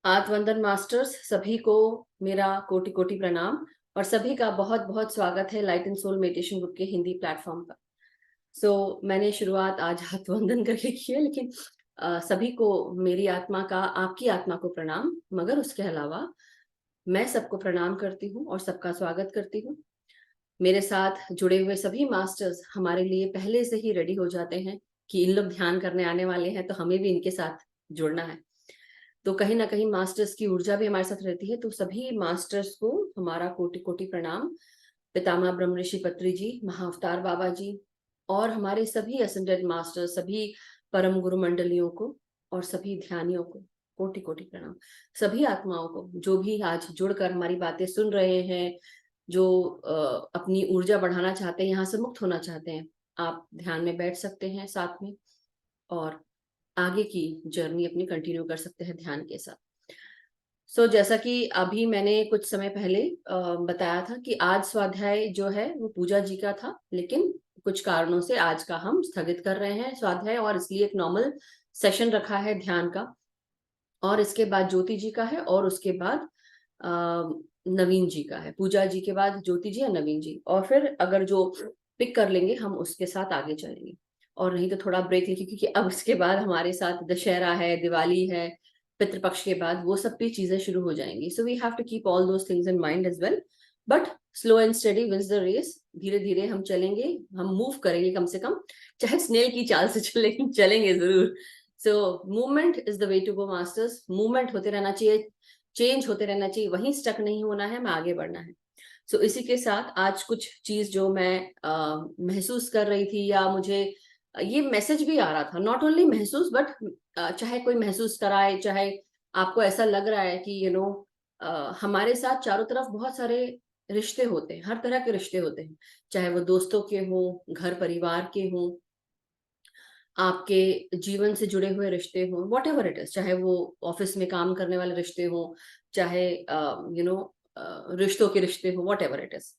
आत्मवंदन masters सभी को मेरा कोटि कोटि प्रणाम और सभी का बहुत बहुत स्वागत है light and soul meditation group के हिंदी प्लेटफॉर्म पर। मैंने शुरुआत आज आत्मवंदन करके की है, लेकिन सभी को मेरी आत्मा का, आपकी आत्मा को प्रणाम। मगर उसके अलावा मैं सबको प्रणाम करती हूँ और सबका स्वागत करती हूँ। मेरे साथ जुड़े हुए सभी मास्टर्स हमारे लिए पहले से ही रेडी हो जाते हैं कि इन लोग ध्यान करने आने वाले हैं, तो हमें भी इनके साथ जुड़ना है। तो कहीं ना कहीं मास्टर्स की ऊर्जा भी हमारे साथ रहती है। तो सभी मास्टर्स को हमारा कोटि कोटि प्रणाम। पितामह ब्रह्म ऋषि पत्री जी, महाअवतार बाबा जी और हमारे सभी असेंडेड मास्टर्स, सभी परम गुरु मंडलियों को और सभी ध्यानियों को कोटि कोटि प्रणाम। सभी आत्माओं को जो भी आज जुड़कर हमारी बातें सुन रहे हैं, जो अपनी ऊर्जा बढ़ाना चाहते हैं, यहाँ से मुक्त होना चाहते हैं, आप ध्यान में बैठ सकते हैं साथ में और आगे की जर्नी अपनी कंटिन्यू कर सकते हैं ध्यान के साथ। जैसा कि अभी मैंने कुछ समय पहले बताया था कि आज स्वाध्याय जो है वो पूजा जी का था, लेकिन कुछ कारणों से आज का हम स्थगित कर रहे हैं स्वाध्याय और इसलिए एक नॉर्मल सेशन रखा है ध्यान का। और इसके बाद ज्योति जी का है और उसके बाद नवीन जी का है। पूजा जी के बाद ज्योति जी या नवीन जी, और फिर अगर जो पिक कर लेंगे हम उसके साथ आगे चलेंगे, और नहीं तो थोड़ा ब्रेक लेंगे, क्योंकि अब इसके बाद हमारे साथ दशहरा है, दिवाली है, पितृपक्ष के बाद वो सब भी चीजें शुरू हो जाएंगी। So we have to keep all those things in mind as well. But slow and steady wins the race. धीरे धीरे हम चलेंगे, हम मूव करेंगे, कम से कम चाहे स्नेल की चाल से चलेंगे, चलेंगे जरूर। So movement is the way to go masters. Movement होते रहना चाहिए, चेंज होते रहना चाहिए, वहीं स्टक नहीं होना है, मैं आगे बढ़ना है। इसी के साथ आज कुछ चीज जो मैं महसूस कर रही थी, या मुझे ये मैसेज भी आ रहा था, नॉट ओनली महसूस बट चाहे कोई महसूस कराए, चाहे आपको ऐसा लग रहा है कि हमारे साथ चारों तरफ बहुत सारे रिश्ते होते हैं, हर तरह के रिश्ते होते हैं, चाहे वो दोस्तों के हों, घर परिवार के हों, आपके जीवन से जुड़े हुए रिश्ते हों, वॉट एवर इट इज, चाहे वो ऑफिस में काम करने वाले रिश्ते हों, चाहे रिश्तों के रिश्ते हों, whatever it is.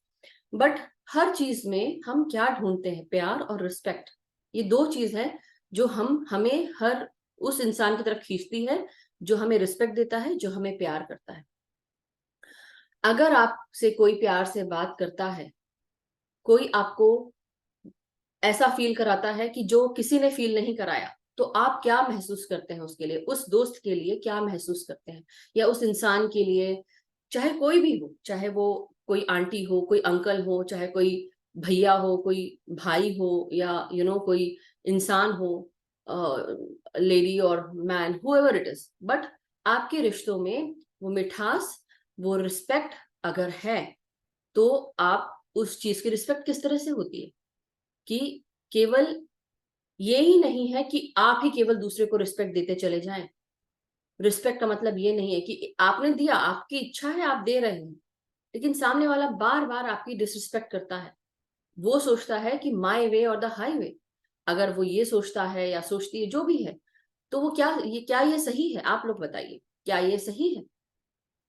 But हर चीज में हम क्या ढूंढते हैं? प्यार और रिस्पेक्ट। ये दो चीज है जो हमें हर उस इंसान की तरफ खींचती है जो हमें रिस्पेक्ट देता है, जो हमें प्यार करता है। अगर आपसे कोई प्यार से बात करता है, कोई आपको ऐसा फील कराता है कि जो किसी ने फील नहीं कराया, तो आप क्या महसूस करते हैं उसके लिए? उस दोस्त के लिए क्या महसूस करते हैं, या उस इंसान के लिए, चाहे कोई भी हो, चाहे वो कोई आंटी हो, कोई अंकल हो, चाहे कोई भैया हो, कोई भाई हो, या कोई इंसान हो, लेडी और man, however it is. But आपके रिश्तों में वो मिठास, वो रिस्पेक्ट अगर है, तो आप उस चीज की रिस्पेक्ट किस तरह से होती है कि केवल ये ही नहीं है कि आप ही केवल दूसरे को रिस्पेक्ट देते चले जाएं। रिस्पेक्ट का मतलब ये नहीं है कि आपने दिया, आपकी इच्छा है, आप दे रहे हैं, लेकिन सामने वाला बार बार आपकी डिसरिस्पेक्ट करता है। वो सोचता है कि माय वे और द हाईवे। अगर वो ये सोचता है या सोचती है, जो भी है, तो वो क्या ये सही है? आप लोग बताइए, क्या ये सही है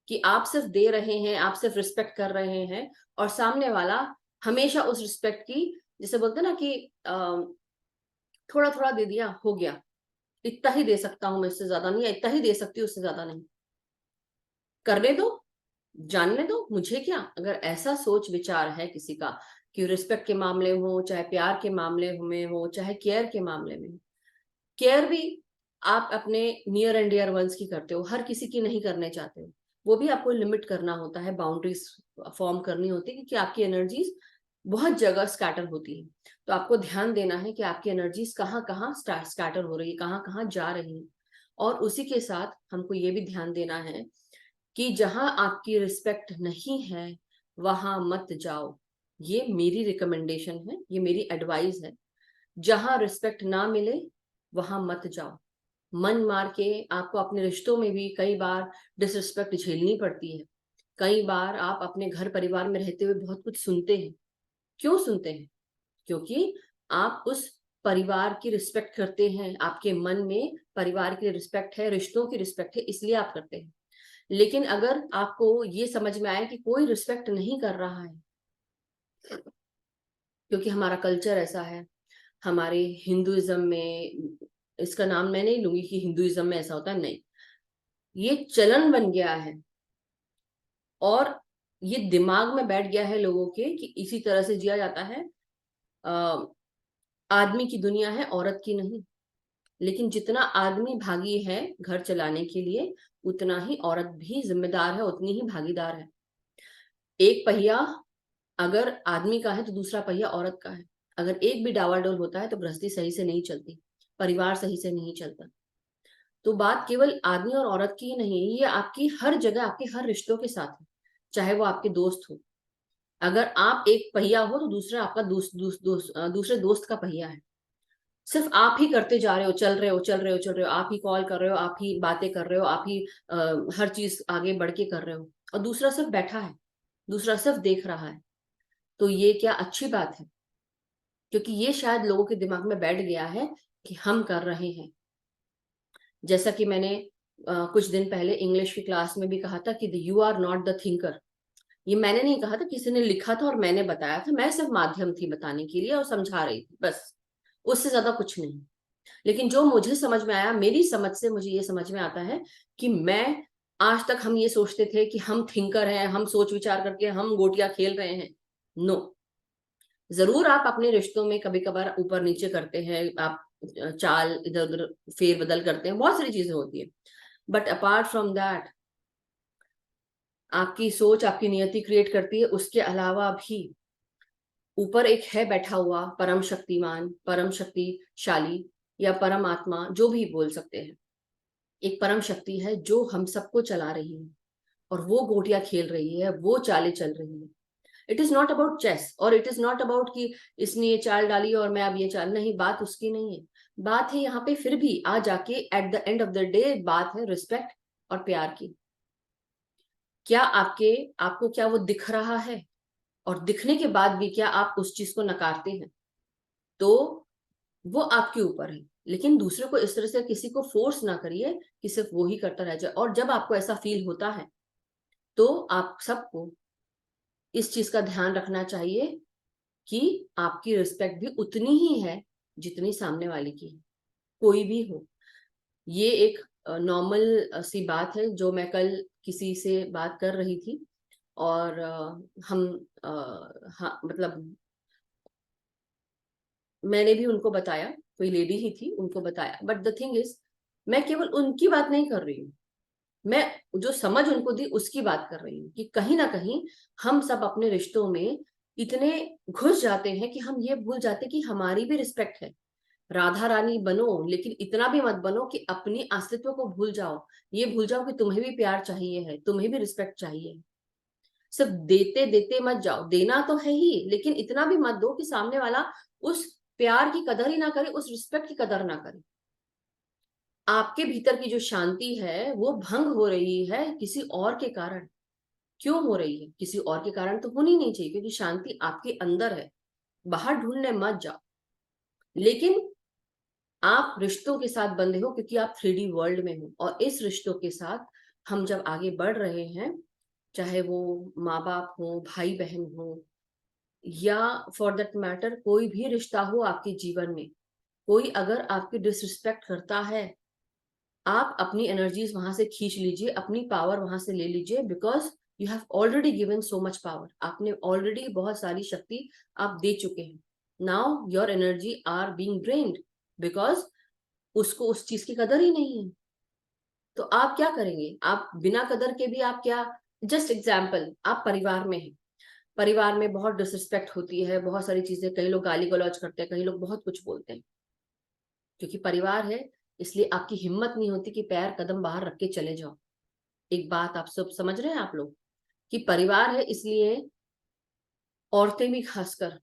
कि आप सिर्फ दे रहे हैं, आप सिर्फ रिस्पेक्ट कर रहे हैं, और सामने वाला हमेशा उस रिस्पेक्ट की, जैसे बोलते हैं ना कि थोड़ा थोड़ा दे दिया, हो गया, इतना ही दे सकता हूं मैं, इससे ज्यादा नहीं, इतना ही दे सकती हूँ, उससे ज्यादा नहीं, करने दो, जानने दो, मुझे क्या। अगर ऐसा सोच विचार है किसी का कि रिस्पेक्ट के मामले हो, चाहे प्यार के मामले में हो, चाहे केयर के मामले में हो, केयर भी आप अपने नियर एंड डियर वंस की करते हो, हर किसी की नहीं करने चाहते हो। वो भी आपको लिमिट करना होता है, बाउंड्रीज फॉर्म करनी होती है, क्योंकि आपकी एनर्जीज बहुत जगह स्कैटर होती है। तो आपको ध्यान देना है कि आपकी एनर्जीज कहाँ कहाँ स्कैटर हो रही है, कहाँ कहाँ जा रही है। और उसी के साथ हमको ये भी ध्यान देना है कि जहां आपकी रिस्पेक्ट नहीं है, वहां मत जाओ। ये मेरी रिकमेंडेशन है, ये मेरी एडवाइस है। जहां रिस्पेक्ट ना मिले, वहां मत जाओ। मन मार के आपको अपने रिश्तों में भी कई बार डिसरिस्पेक्ट झेलनी पड़ती है। कई बार आप अपने घर परिवार में रहते हुए बहुत कुछ सुनते हैं। क्यों सुनते हैं? क्योंकि आप उस परिवार की रिस्पेक्ट करते हैं, आपके मन में परिवार की रिस्पेक्ट है, रिश्तों की रिस्पेक्ट है, इसलिए आप करते हैं। लेकिन अगर आपको ये समझ में आए कि कोई रिस्पेक्ट नहीं कर रहा है, क्योंकि हमारा कल्चर ऐसा है, हमारे हिंदुइज्म में, इसका नाम मैं नहीं लूंगी कि हिंदुइज्म में ऐसा होता है, नहीं, ये चलन बन गया है और ये दिमाग में बैठ गया है लोगों के कि इसी तरह से जिया जाता है। अ, आदमी की दुनिया है, औरत की नहीं। लेकिन जितना आदमी भागी है घर चलाने के लिए, उतना ही औरत भी जिम्मेदार है, उतनी ही भागीदार है। एक पहिया अगर आदमी का है तो दूसरा पहिया औरत का है। अगर एक भी डावाडोल होता है तो गृहस्थी सही से नहीं चलती, परिवार सही से नहीं चलता। तो बात केवल आदमी और औरत की ही नहीं है, ये आपकी हर जगह, आपके हर रिश्तों के साथ है। चाहे वो आपके दोस्त हो, अगर आप एक पहिया हो तो दूसरा आपका दूसरे दोस्त का पहिया है। सिर्फ आप ही करते जा रहे हो, चल रहे हो, चल रहे हो, चल रहे हो, आप ही कॉल कर रहे हो, आप ही बातें कर रहे हो, आप ही हर चीज आगे बढ़ के कर रहे हो, और दूसरा सिर्फ बैठा है, दूसरा सिर्फ देख रहा है। तो ये क्या अच्छी बात है? क्योंकि ये शायद लोगों के दिमाग में बैठ गया है कि हम कर रहे हैं। जैसा कि मैंने कुछ दिन पहले इंग्लिश की क्लास में भी कहा था कि you are not the thinker. ये मैंने नहीं कहा था, किसी ने लिखा था और मैंने बताया था। मैं सिर्फ माध्यम थी बताने के लिए और समझा रही थी, बस, उससे ज्यादा कुछ नहीं। लेकिन जो मुझे समझ में आया, मेरी समझ से मुझे ये समझ में आता है कि मैं, आज तक हम ये सोचते थे कि हम थिंकर हैं, हम सोच विचार करके हम गोटियां खेल रहे हैं। नो। जरूर आप अपने रिश्तों में कभी कभार ऊपर नीचे करते हैं, आप चाल इधर उधर फेर बदल करते हैं, बहुत सारी चीजें होती है। बट अपार्ट फ्रॉम दैट, आपकी सोच आपकी नियति क्रिएट करती है। उसके अलावा भी ऊपर एक है बैठा हुआ परम शक्तिमान, परम शक्तिशाली, या परम आत्मा, जो भी बोल सकते हैं। एक परम शक्ति है जो हम सबको चला रही है, और वो गोटियां खेल रही है, वो चालें चल रही है। It is not about chess, और इट इज नॉट अबाउट कि इसने ये चाल डाली और मैं अब ये चाल, नहीं, बात उसकी नहीं है। बात है यहाँ पे फिर भी आ जाके at the end of the day बात है रिस्पेक्ट और प्यार की। क्या आपको क्या वो दिख रहा है? और दिखने के बाद भी क्या आप उस चीज को नकारते हैं? तो वो आपके ऊपर है। लेकिन दूसरे को इस तरह से किसी को फोर्स ना करिए कि सिर्फ वो ही करता रह जाए। और जब आपको ऐसा फील होता है तो आप सबको इस चीज का ध्यान रखना चाहिए कि आपकी रिस्पेक्ट भी उतनी ही है जितनी सामने वाले की है, कोई भी हो। ये एक नॉर्मल सी बात है जो मैं कल किसी से बात कर रही थी, और हम हाँ, मतलब मैंने भी उनको बताया, कोई लेडी ही थी, उनको बताया। बट द थिंग इज, मैं केवल उनकी बात नहीं कर रही हूँ, मैं जो समझ उनको दी उसकी बात कर रही हूँ कि कहीं ना कहीं हम सब अपने रिश्तों में इतने घुस जाते हैं कि हम ये भूल जाते कि हमारी भी रिस्पेक्ट है। राधा रानी बनो, लेकिन इतना भी मत बनो कि अपनी अस्तित्व को भूल जाओ। ये भूल जाओ कि तुम्हें भी प्यार चाहिए है, तुम्हें भी रिस्पेक्ट चाहिए। सिर्फ देते देते मत जाओ, देना तो है ही, लेकिन इतना भी मत दो कि सामने वाला उस प्यार की कदर ही ना करे, उस रिस्पेक्ट की कदर ना करे। आपके भीतर की जो शांति है वो भंग हो रही है किसी और के कारण। क्यों हो रही है? किसी और के कारण तो होनी नहीं चाहिए, क्योंकि शांति आपके अंदर है, बाहर ढूंढने मत जाओ। लेकिन आप रिश्तों के साथ बंधे हो क्योंकि आप 3D वर्ल्ड में हो, और इस रिश्तों के साथ हम जब आगे बढ़ रहे हैं, चाहे वो माँ बाप हो, भाई बहन हो, या फॉर दैट मैटर कोई भी रिश्ता हो आपके जीवन में, कोई अगर आपकी डिसरिस्पेक्ट करता है, आप अपनी एनर्जीज वहां से खींच लीजिए, अपनी पावर वहां से ले लीजिए, because you have already given so much power. आपने ऑलरेडी बहुत सारी शक्ति आप दे चुके हैं। Now your energy are being drained, because उसको उस चीज की कदर ही नहीं है। तो आप क्या करेंगे? आप बिना कदर के भी आप क्या, जस्ट एग्जाम्पल, आप परिवार में हैं, परिवार में बहुत डिसरिस्पेक्ट होती है, बहुत सारी चीजें, कई लोग गाली गलौज करते हैं, कई लोग बहुत कुछ बोलते हैं। क्योंकि परिवार है, इसलिए आपकी हिम्मत नहीं होती कि पैर कदम बाहर रख के चले जाओ। एक बात आप सब समझ रहे हैं आप लोग, कि परिवार है इसलिए औरतें भी खासकर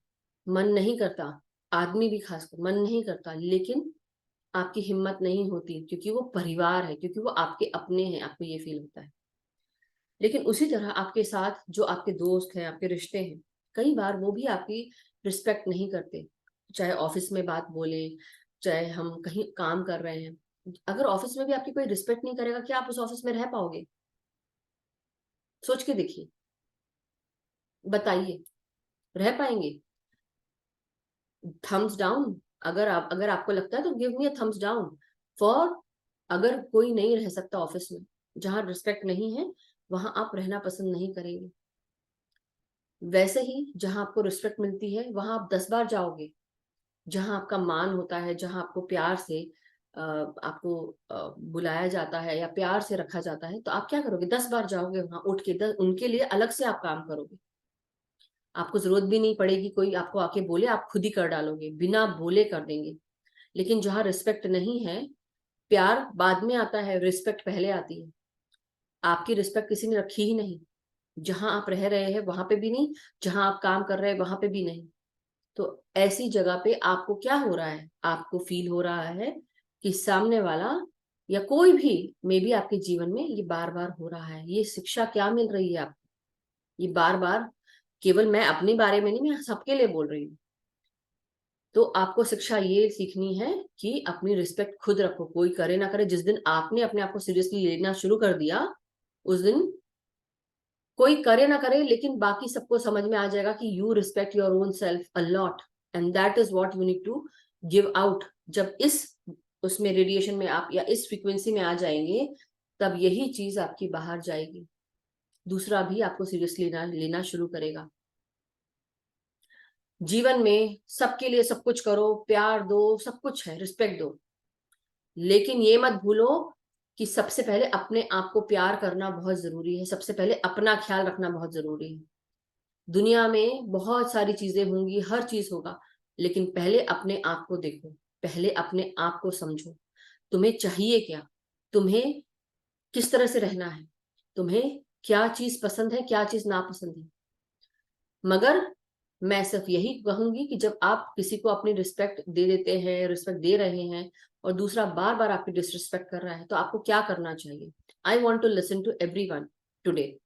मन नहीं करता, आदमी भी खासकर मन नहीं करता, लेकिन आपकी हिम्मत नहीं होती क्योंकि वो परिवार है, क्योंकि वो आपके अपने हैं, आपको ये फील होता है। लेकिन उसी तरह आपके साथ जो आपके दोस्त हैं, आपके रिश्ते हैं, कई बार वो भी आपकी रिस्पेक्ट नहीं करते। चाहे ऑफिस में बात बोले, चाहे हम कहीं काम कर रहे हैं, अगर ऑफिस में भी आपकी कोई रिस्पेक्ट नहीं करेगा, क्या आप उस ऑफिस में रह पाओगे? सोच के देखिए, बताइए, रह पाएंगे? Thumbs down. अगर आपको लगता है तो give me a thumbs down for, अगर कोई नहीं रह सकता ऑफिस में, जहां रिस्पेक्ट नहीं है वहां आप रहना पसंद नहीं करेंगे। वैसे ही जहां आपको रिस्पेक्ट मिलती है वहां आप 10 बार जाओगे। जहां आपका मान होता है, जहां आपको प्यार से आपको बुलाया जाता है या प्यार से रखा जाता है, तो आप क्या करोगे? 10 बार जाओगे वहां उठ के, उनके लिए अलग से आप काम करोगे। आपको जरूरत भी नहीं पड़ेगी कोई आपको आके बोले, आप खुद ही कर डालोगे, बिना बोले कर देंगे। लेकिन जहां रिस्पेक्ट नहीं है, प्यार बाद में आता है, रिस्पेक्ट पहले आती है। आपकी रिस्पेक्ट किसी ने रखी ही नहीं। जहां आप रह रहे हैं वहां पे भी नहीं, जहां आप काम कर रहे हैं वहां पे भी नहीं। तो ऐसी जगह पे आपको क्या हो रहा है? आपको फील हो रहा है कि सामने वाला या कोई भी मे बी आपके जीवन में ये बार बार हो रहा है। ये शिक्षा क्या मिल रही है आपको? ये बार बार, केवल मैं अपने बारे में नहीं, मैं सबके लिए बोल रही हूँ। तो आपको शिक्षा ये सीखनी है कि अपनी रिस्पेक्ट खुद रखो, कोई करे ना करे। जिस दिन आपने अपने आप को सीरियसली लेना शुरू कर दिया, उस दिन कोई करे ना करे, लेकिन बाकी सबको समझ में आ जाएगा कि you respect your own self a lot, and that is what you need to give out. जब इस उसमें रेडिएशन में आप या इस फ्रीक्वेंसी में आ जाएंगे, तब यही चीज आपकी बाहर जाएगी। दूसरा भी आपको सीरियसली लेना शुरू करेगा। जीवन में सबके लिए सब कुछ करो, प्यार दो, सब कुछ है, रिस्पेक्ट दो, लेकिन ये मत भूलो कि सबसे पहले अपने आप को प्यार करना बहुत जरूरी है। सबसे पहले अपना ख्याल रखना बहुत जरूरी है। दुनिया में बहुत सारी चीजें होंगी, हर चीज होगा, लेकिन पहले अपने आप को देखो, पहले अपने आप को समझो। तुम्हें चाहिए क्या? तुम्हें किस तरह से रहना है? तुम्हें क्या चीज पसंद है, क्या चीज नापसंद है? मगर मैं सिर्फ यही कहूंगी कि जब आप किसी को अपनी रिस्पेक्ट दे देते हैं, रिस्पेक्ट दे रहे हैं, और दूसरा बार बार आपकी डिसरिस्पेक्ट कर रहा है, तो आपको क्या करना चाहिए? I want to listen to everyone today.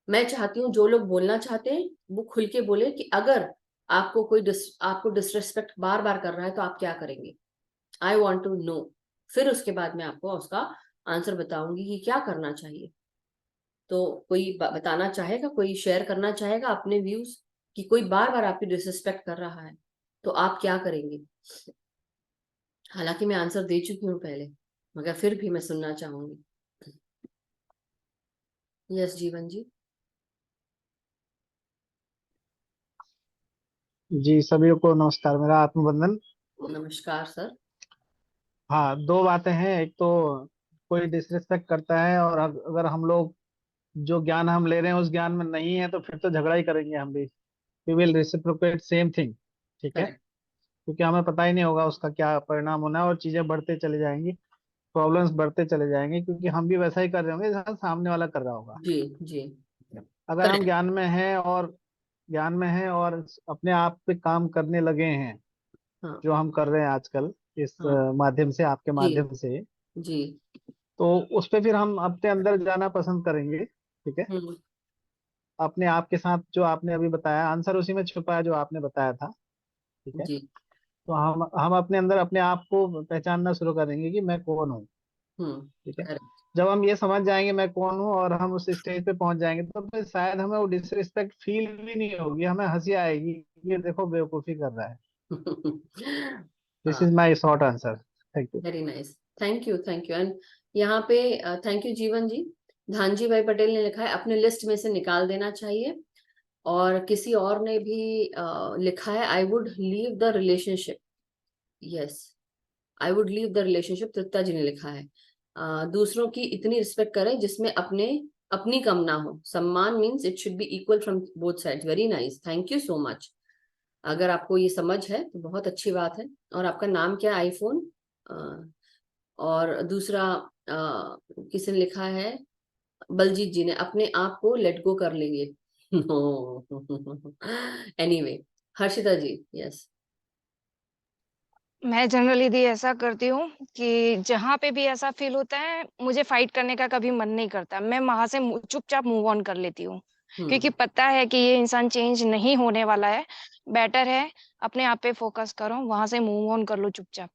मैं चाहती हूँ जो लोग बोलना चाहते हैं वो खुल के बोले कि अगर आपको कोई आपको डिसरिस्पेक्ट बार बार कर रहा है तो आप क्या करेंगे? I want to know. फिर उसके बाद मैं आपको उसका आंसर बताऊंगी कि क्या करना चाहिए। तो कोई बताना चाहेगा, कोई शेयर करना चाहेगा अपने व्यूज कि कोई बार बार आपकी डिसरिस्पेक्ट कर रहा है तो आप क्या करेंगे? हालांकि मैं आंसर दे चुकी हूँ पहले, मगर फिर भी मैं सुनना चाहूंगी। यस जीवन जी। जी, सभी को नमस्कार, मेरा आत्मबंधन। नमस्कार सर। हाँ, दो बातें हैं। एक तो कोई डिसरिस्पेक्ट करता है, और अगर हम लोग जो ज्ञान हम ले रहे हैं उस ज्ञान में नहीं है, तो फिर तो झगड़ा ही करेंगे हम भी। We will reciprocate same thing. ठीक है, करेक्ट। क्योंकि हमें पता ही नहीं होगा उसका क्या परिणाम होना है, और चीजें बढ़ते चले जाएंगी, प्रॉब्लम्स बढ़ते चले जाएंगे, क्योंकि हम भी वैसा ही कर रहे होंगे जैसा सामने वाला कर रहा होगा। जी जी। अगर हम करेक्ट। ज्ञान में हैं और अपने आप पे काम करने लगे हैं, हाँ जो हम कर रहे हैं आजकल इस हाँ। माध्यम से, आपके जी माध्यम से, जी। तो उस पे फिर हम अपने अंदर जाना पसंद करेंगे। ठीक है, हम्म। अपने आप के साथ, जो आपने अभी बताया आंसर उसी में छुपा है जो आपने बताया था। ठीक है, जी। तो हम अपने अंदर अपने आप को पहचानना शुरू करेंगे कि मैं कौन हूँ। ठीक है, करेक्ट। जब हम ये समझ जाएंगे मैं कौन हूँ, और हम उस स्टेज पे पहुंच जाएंगे, तो फिर शायद हमें वो डिसरिस्पेक्ट फील भी नहीं होगी, हमें हंसी आएगी, ये देखो बेवकूफी कर रहा है। दिस हाँ। Is my short answer. Thank you. Very nice. Thank you, thank you. And यहाँ पे थैंक यू जीवन जी। धानजी भाई पटेल ने लिखा है अपने लिस्ट में से निकाल देना चाहिए। और किसी और ने भी लिखा है I would leave the relationship. Yes, I would leave the relationship, Tripta ji ने लिखा है। दूसरों की इतनी रिस्पेक्ट करें जिसमें अपने अपनी कम ना हो। सम्मान means it should be equal from both side. Very nice, thank you so much. अगर आपको ये समझ है तो बहुत अच्छी बात है। और आपका नाम क्या है? आईफोन। और दूसरा किसी ने लिखा है, बलजीत जी ने, अपने आप को लेट गो कर लेंगे। एनीवे, हर्षिता जी। यस। मैं जनरली दी ऐसा करती हूँ कि जहाँ पे भी ऐसा फील होता है मुझे फाइट करने का कभी मन नहीं करता, मैं वहां से चुपचाप मूव ऑन कर लेती हूँ। क्योंकि हम्म। पता है कि ये इंसान चेंज नहीं होने वाला है। बेटर है अपने आप पे फोकस करो, वहां से मूव ऑन कर लो चुपचाप।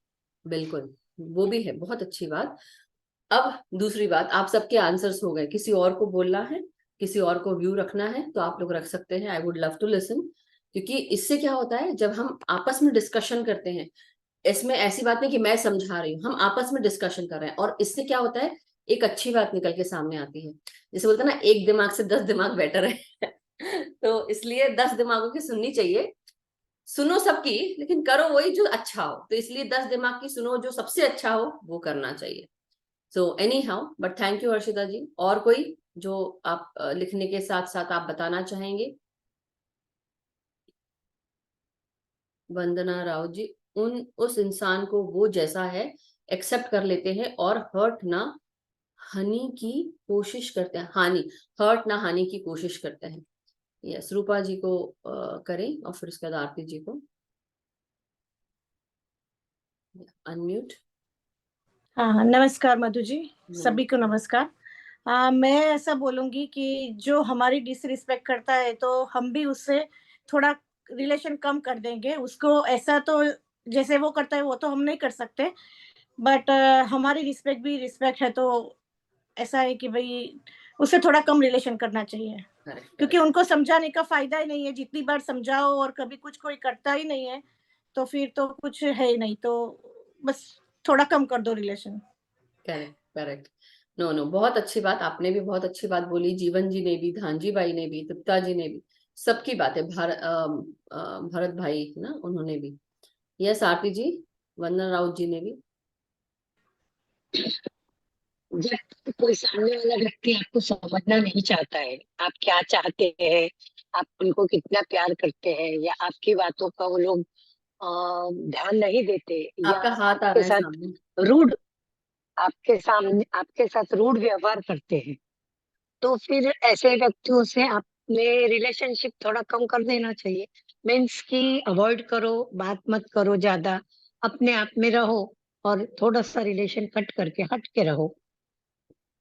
बिल्कुल, वो भी है, बहुत अच्छी बात। अब दूसरी बात, आप सबके आंसर्स हो गए, किसी और को बोलना है, किसी और को व्यू रखना है तो आप लोग रख सकते हैं। I would love to listen. क्योंकि इससे क्या होता है, जब हम आपस में डिस्कशन करते हैं, इसमें ऐसी बात नहीं कि मैं समझा रही हूँ, हम आपस में डिस्कशन कर रहे हैं, और इससे क्या होता है एक अच्छी बात निकल के सामने आती है। जैसे बोलते हैं ना, एक दिमाग से 10 दिमाग बेटर है। तो इसलिए 10 दिमागों की सुननी चाहिए। सुनो सबकी, लेकिन करो वही जो अच्छा हो। तो इसलिए 10 दिमाग की सुनो, जो सबसे अच्छा हो वो करना चाहिए। So anyhow, but thank you Harshita ji. और कोई जो आप लिखने के साथ साथ आप बताना चाहेंगे? वंदना राव जी, उस इंसान को वो जैसा है एक्सेप्ट कर लेते हैं और हर्ट ना हानि की कोशिश करते हैं। हर्ट ना हानि की कोशिश करते हैं। यस, रूपा जी को करें और फिर उसके बाद आरती जी को अनम्यूट। हाँ हाँ, नमस्कार मधु जी, सभी को नमस्कार। मैं ऐसा बोलूंगी कि जो हमारी डिसरिस्पेक्ट करता है तो हम भी उससे थोड़ा रिलेशन कम कर देंगे उसको। ऐसा तो जैसे वो करता है वो तो हम नहीं कर सकते, बट हमारी रिस्पेक्ट भी रिस्पेक्ट है, तो ऐसा है कि भाई उससे थोड़ा कम रिलेशन करना चाहिए। क्योंकि उनको समझाने का फायदा ही नहीं है, जितनी बार समझाओ और कभी कुछ कोई करता ही नहीं है तो फिर तो कुछ है ही नहीं। तो बस थोड़ा कम कर दो relation. Correct correct. No no, बहुत अच्छी बात, आपने भी बहुत अच्छी बात बोली। जीवन जी ने भी, धानजी बाई ने भी, तृप्ता जी ने भी, सबकी बात है। भरत भाई ना, उन्होंने भी। यस आरती जी, वंदना राउत जी ने भी। जब कोई सामने वाला व्यक्ति आपको समझना नहीं चाहता है, आप क्या चाहते हैं, आप उनको कितना प्यार करते हैं, या आपकी बातों का वो लोग ध्यान नहीं देते, या आपका हाथ आ आपके रहा है साथ सामने। रूड आपके साथ रूड व्यवहार करते हैं, तो फिर ऐसे व्यक्तियों से आपने रिलेशनशिप थोड़ा कम कर देना चाहिए। मीन्स कि अवॉइड करो, बात मत करो ज्यादा, अपने आप में रहो और थोड़ा सा रिलेशन कट करके हट के रहो,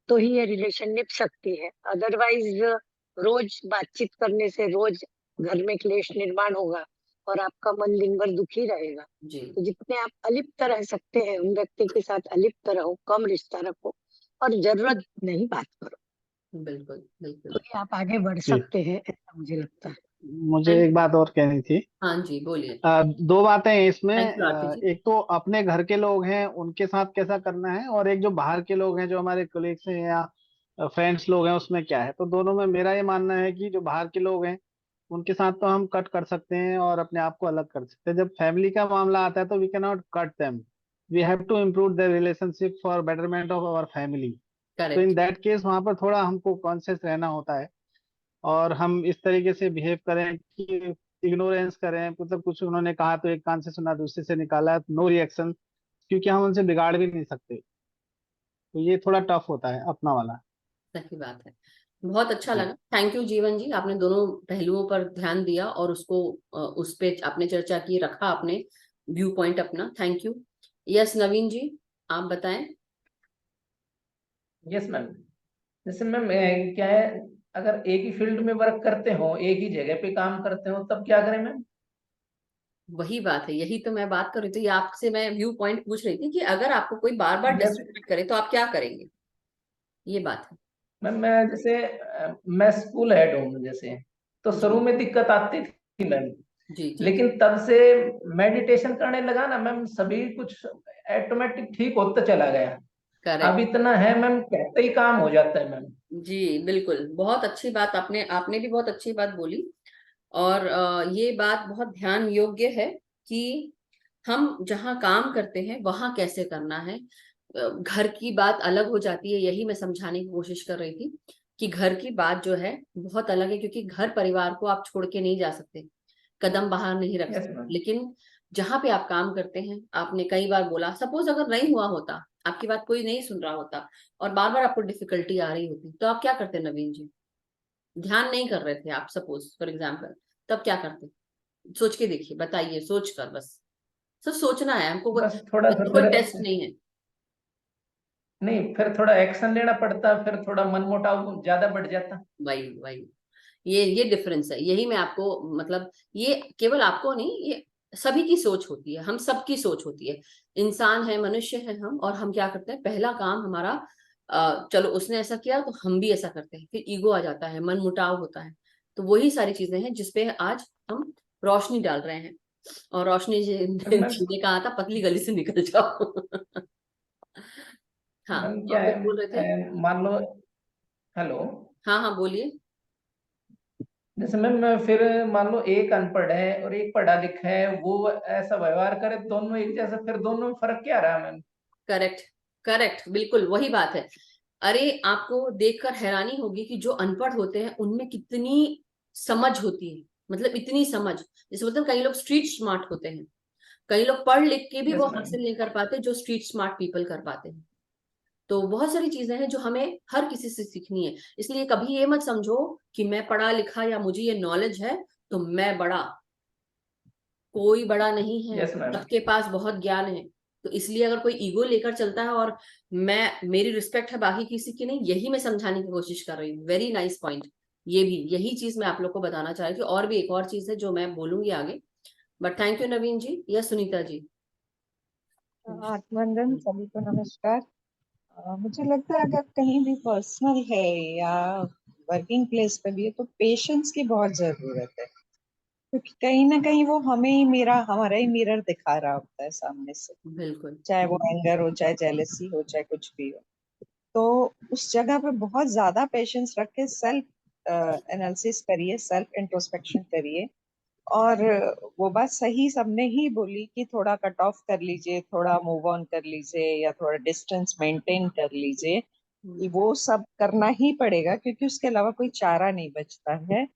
तो ही ये रिलेशन निभ सकती है। अदरवाइज रोज बातचीत करने से रोज घर में क्लेश निर्माण होगा और आपका मन दिन भर दुखी रहेगा। जी तो जितने आप अलिप्त रह सकते हैं उन व्यक्ति के साथ अलिप्त रहो, कम रिश्ता रखो और जरूरत नहीं बात करो, बिल्कुल बिल्कुल। तो ही आप आगे बढ़ जी, सकते हैं, ऐसा मुझे लगता है। मुझे थैंक एक बात और कहनी थी। हाँ जी, बोलिए। दो बातें हैं इसमें। थैंक यू आरती जी। एक तो अपने घर के लोग हैं उनके साथ कैसा करना है, और एक जो बाहर के लोग हैं जो हमारे कोलिग्स हैं या फ्रेंड्स लोग हैं, उसमें क्या है। तो दोनों में मेरा ये मानना है कि जो बाहर के लोग हैं उनके साथ तो हम कट कर सकते हैं और अपने आप को अलग कर सकते हैं। जब फैमिली का मामला आता है तो we can not cut them, we have to improve the relationship for betterment of our family. तो इन करेक्ट। दैट केस वहां पर थोड़ा हमको कॉन्शियस रहना होता है, और हम इस तरीके से बिहेव करें कि इग्नोरेंस करें। मतलब कुछ उन्होंने कहा तो एक कान से सुना दूसरे से निकाला, नो रिएक्शन, क्योंकि हम उनसे बिगाड़ भी नहीं सकते। तो ये थोड़ा टफ होता है अपना वाला। सही बात है। बहुत अच्छा जी। लगा। थैंक यू जीवन जी, आपने दोनों पहलुओं पर ध्यान दिया और उसको उस पे आपने चर्चा की, रखा आपने व्यू पॉइंट अपना। Thank you. यस नवीन जी, आप बताएं। Yes ma'am. जैसे मैम क्या है, अगर एक ही फील्ड में वर्क करते हो, एक ही जगह पे काम करते हो, तब क्या करें मैम? वही बात है, यही तो मैं बात कर रही थी। आपसे मैं व्यू पॉइंट पूछ रही थी कि अगर आपको कोई बार बार जैसे डिसरिस्पेक्ट करे तो आप क्या करेंगे, ये बात है। मैम, मैं जैसे मैं स्कूल हेड हूँ जैसे, तो जी शुरू में दिक्कत आती थी मैम, जी जी। लेकिन तब से मेडिटेशन करने लगा ना मैम, सभी कुछ ऑटोमेटिक ठीक होता चला गया। अब करेक्ट। इतना है मैम, कहते ही काम हो जाता है मैम। जी बिल्कुल, बहुत अच्छी बात आपने आपने भी बहुत अच्छी बात बोली। और ये बात बहुत ध्यान योग्य है कि हम जहाँ काम करते हैं वहां कैसे करना है। घर की बात अलग हो जाती है, यही मैं समझाने की कोशिश कर रही थी कि घर की बात जो है बहुत अलग है, क्योंकि घर परिवार को आप छोड़ के नहीं जा सकते, कदम बाहर नहीं रख यस सकते। मैम। लेकिन जहाँ पे आप काम करते हैं, आपने कई बार बोला, सपोज अगर नहीं हुआ होता, आपकी बात कोई नहीं सुन रहा होता और बार बार आपको डिफिकल्टी आ रही होती, तो आप क्या करते नवीन जी? ध्यान नहीं कर रहे थे आप, सपोज फॉर एग्जाम्पल, तब क्या करते? सोच के देखिए, बताइए, सोच कर बस। सिर्फ सोचना है हमको, बस थोड़ा सा कोई फिर, टेस्ट नहीं है। नहीं फिर थोड़ा एक्शन लेना पड़ता, फिर थोड़ा मनमुटाव ज्यादा बढ़ जाता। वही वही, ये डिफरेंस है। यही मैं आपको, मतलब ये केवल आपको नहीं, ये सभी की सोच होती है, हम सबकी सोच होती है। इंसान है, मनुष्य है हम, और हम क्या करते हैं, पहला काम हमारा चलो उसने ऐसा किया तो हम भी ऐसा करते हैं, फिर ईगो आ जाता है, मन मुटाव होता है। तो वही सारी चीजें हैं जिसपे आज हम रोशनी डाल रहे हैं। और रोशनी जी मैम जी ने कहा था, पतली गली से निकल जाओ। हाँ, मैम क्या आप है, कुछ बोल रहे थे? मान लो, हेलो, हाँ हाँ, बोलिए। जैसे मैम फिर मान लो एक अनपढ़ है और एक पढ़ा लिखा है, वो ऐसा व्यवहार करे, दोनों एक जैसा, फिर दोनों में फर्क क्या रहा मैम? करेक्ट, करेक्ट, बिल्कुल वही बात है। अरे आपको देखकर हैरानी होगी कि जो अनपढ़ होते हैं उनमें कितनी समझ होती है, मतलब इतनी समझ, जैसे मतलब कई लोग स्ट्रीट स्मार्ट होते हैं, कई लोग पढ़ लिख के भी यस वो मैम। हासिल नहीं कर पाते जो स्ट्रीट स्मार्ट पीपल कर पाते हैं। तो बहुत सारी चीजें हैं जो हमें हर किसी से सीखनी है। इसलिए कभी ये मत समझो कि मैं पढ़ा लिखा या मुझे ये नॉलेज है तो मैं बड़ा, कोई बड़ा नहीं है, यस मैम। सबके पास बहुत ज्ञान है। तो इसलिए अगर कोई ईगो लेकर चलता है और मेरी रिस्पेक्ट है बाकी किसी की नहीं, यही मैं समझाने की कोशिश कर रही हूँ। Very nice point. ये भी यही चीज मैं आप लोग को बताना चाह रही थी, और भी एक और चीज है जो मैं बोलूंगी आगे। बट थैंक यू नवीन जी या सुनीता जी। आत्मवंदन, सभी को नमस्कार। मुझे लगता है अगर कहीं भी पर्सनल है या वर्किंग प्लेस पे भी है तो पेशेंस की बहुत जरूरत है, क्योंकि कहीं ना कहीं वो हमें ही हमारा ही मिरर दिखा रहा होता है सामने से। बिल्कुल चाहे वो एंगर हो, चाहे जेलसी हो, चाहे कुछ भी हो, तो उस जगह पे बहुत ज्यादा पेशेंस रख के सेल्फ एनालिसिस करिए, सेल्फ इंट्रोस्पेक्शन करिए। और वो बात सही सबने ही बोली कि थोड़ा कट ऑफ कर लीजिए, थोड़ा मूव ऑन कर लीजिए, या थोड़ा डिस्टेंस मेंटेन कर लीजिए। कि वो सब करना ही पड़ेगा, क्योंकि उसके अलावा कोई चारा नहीं बचता है।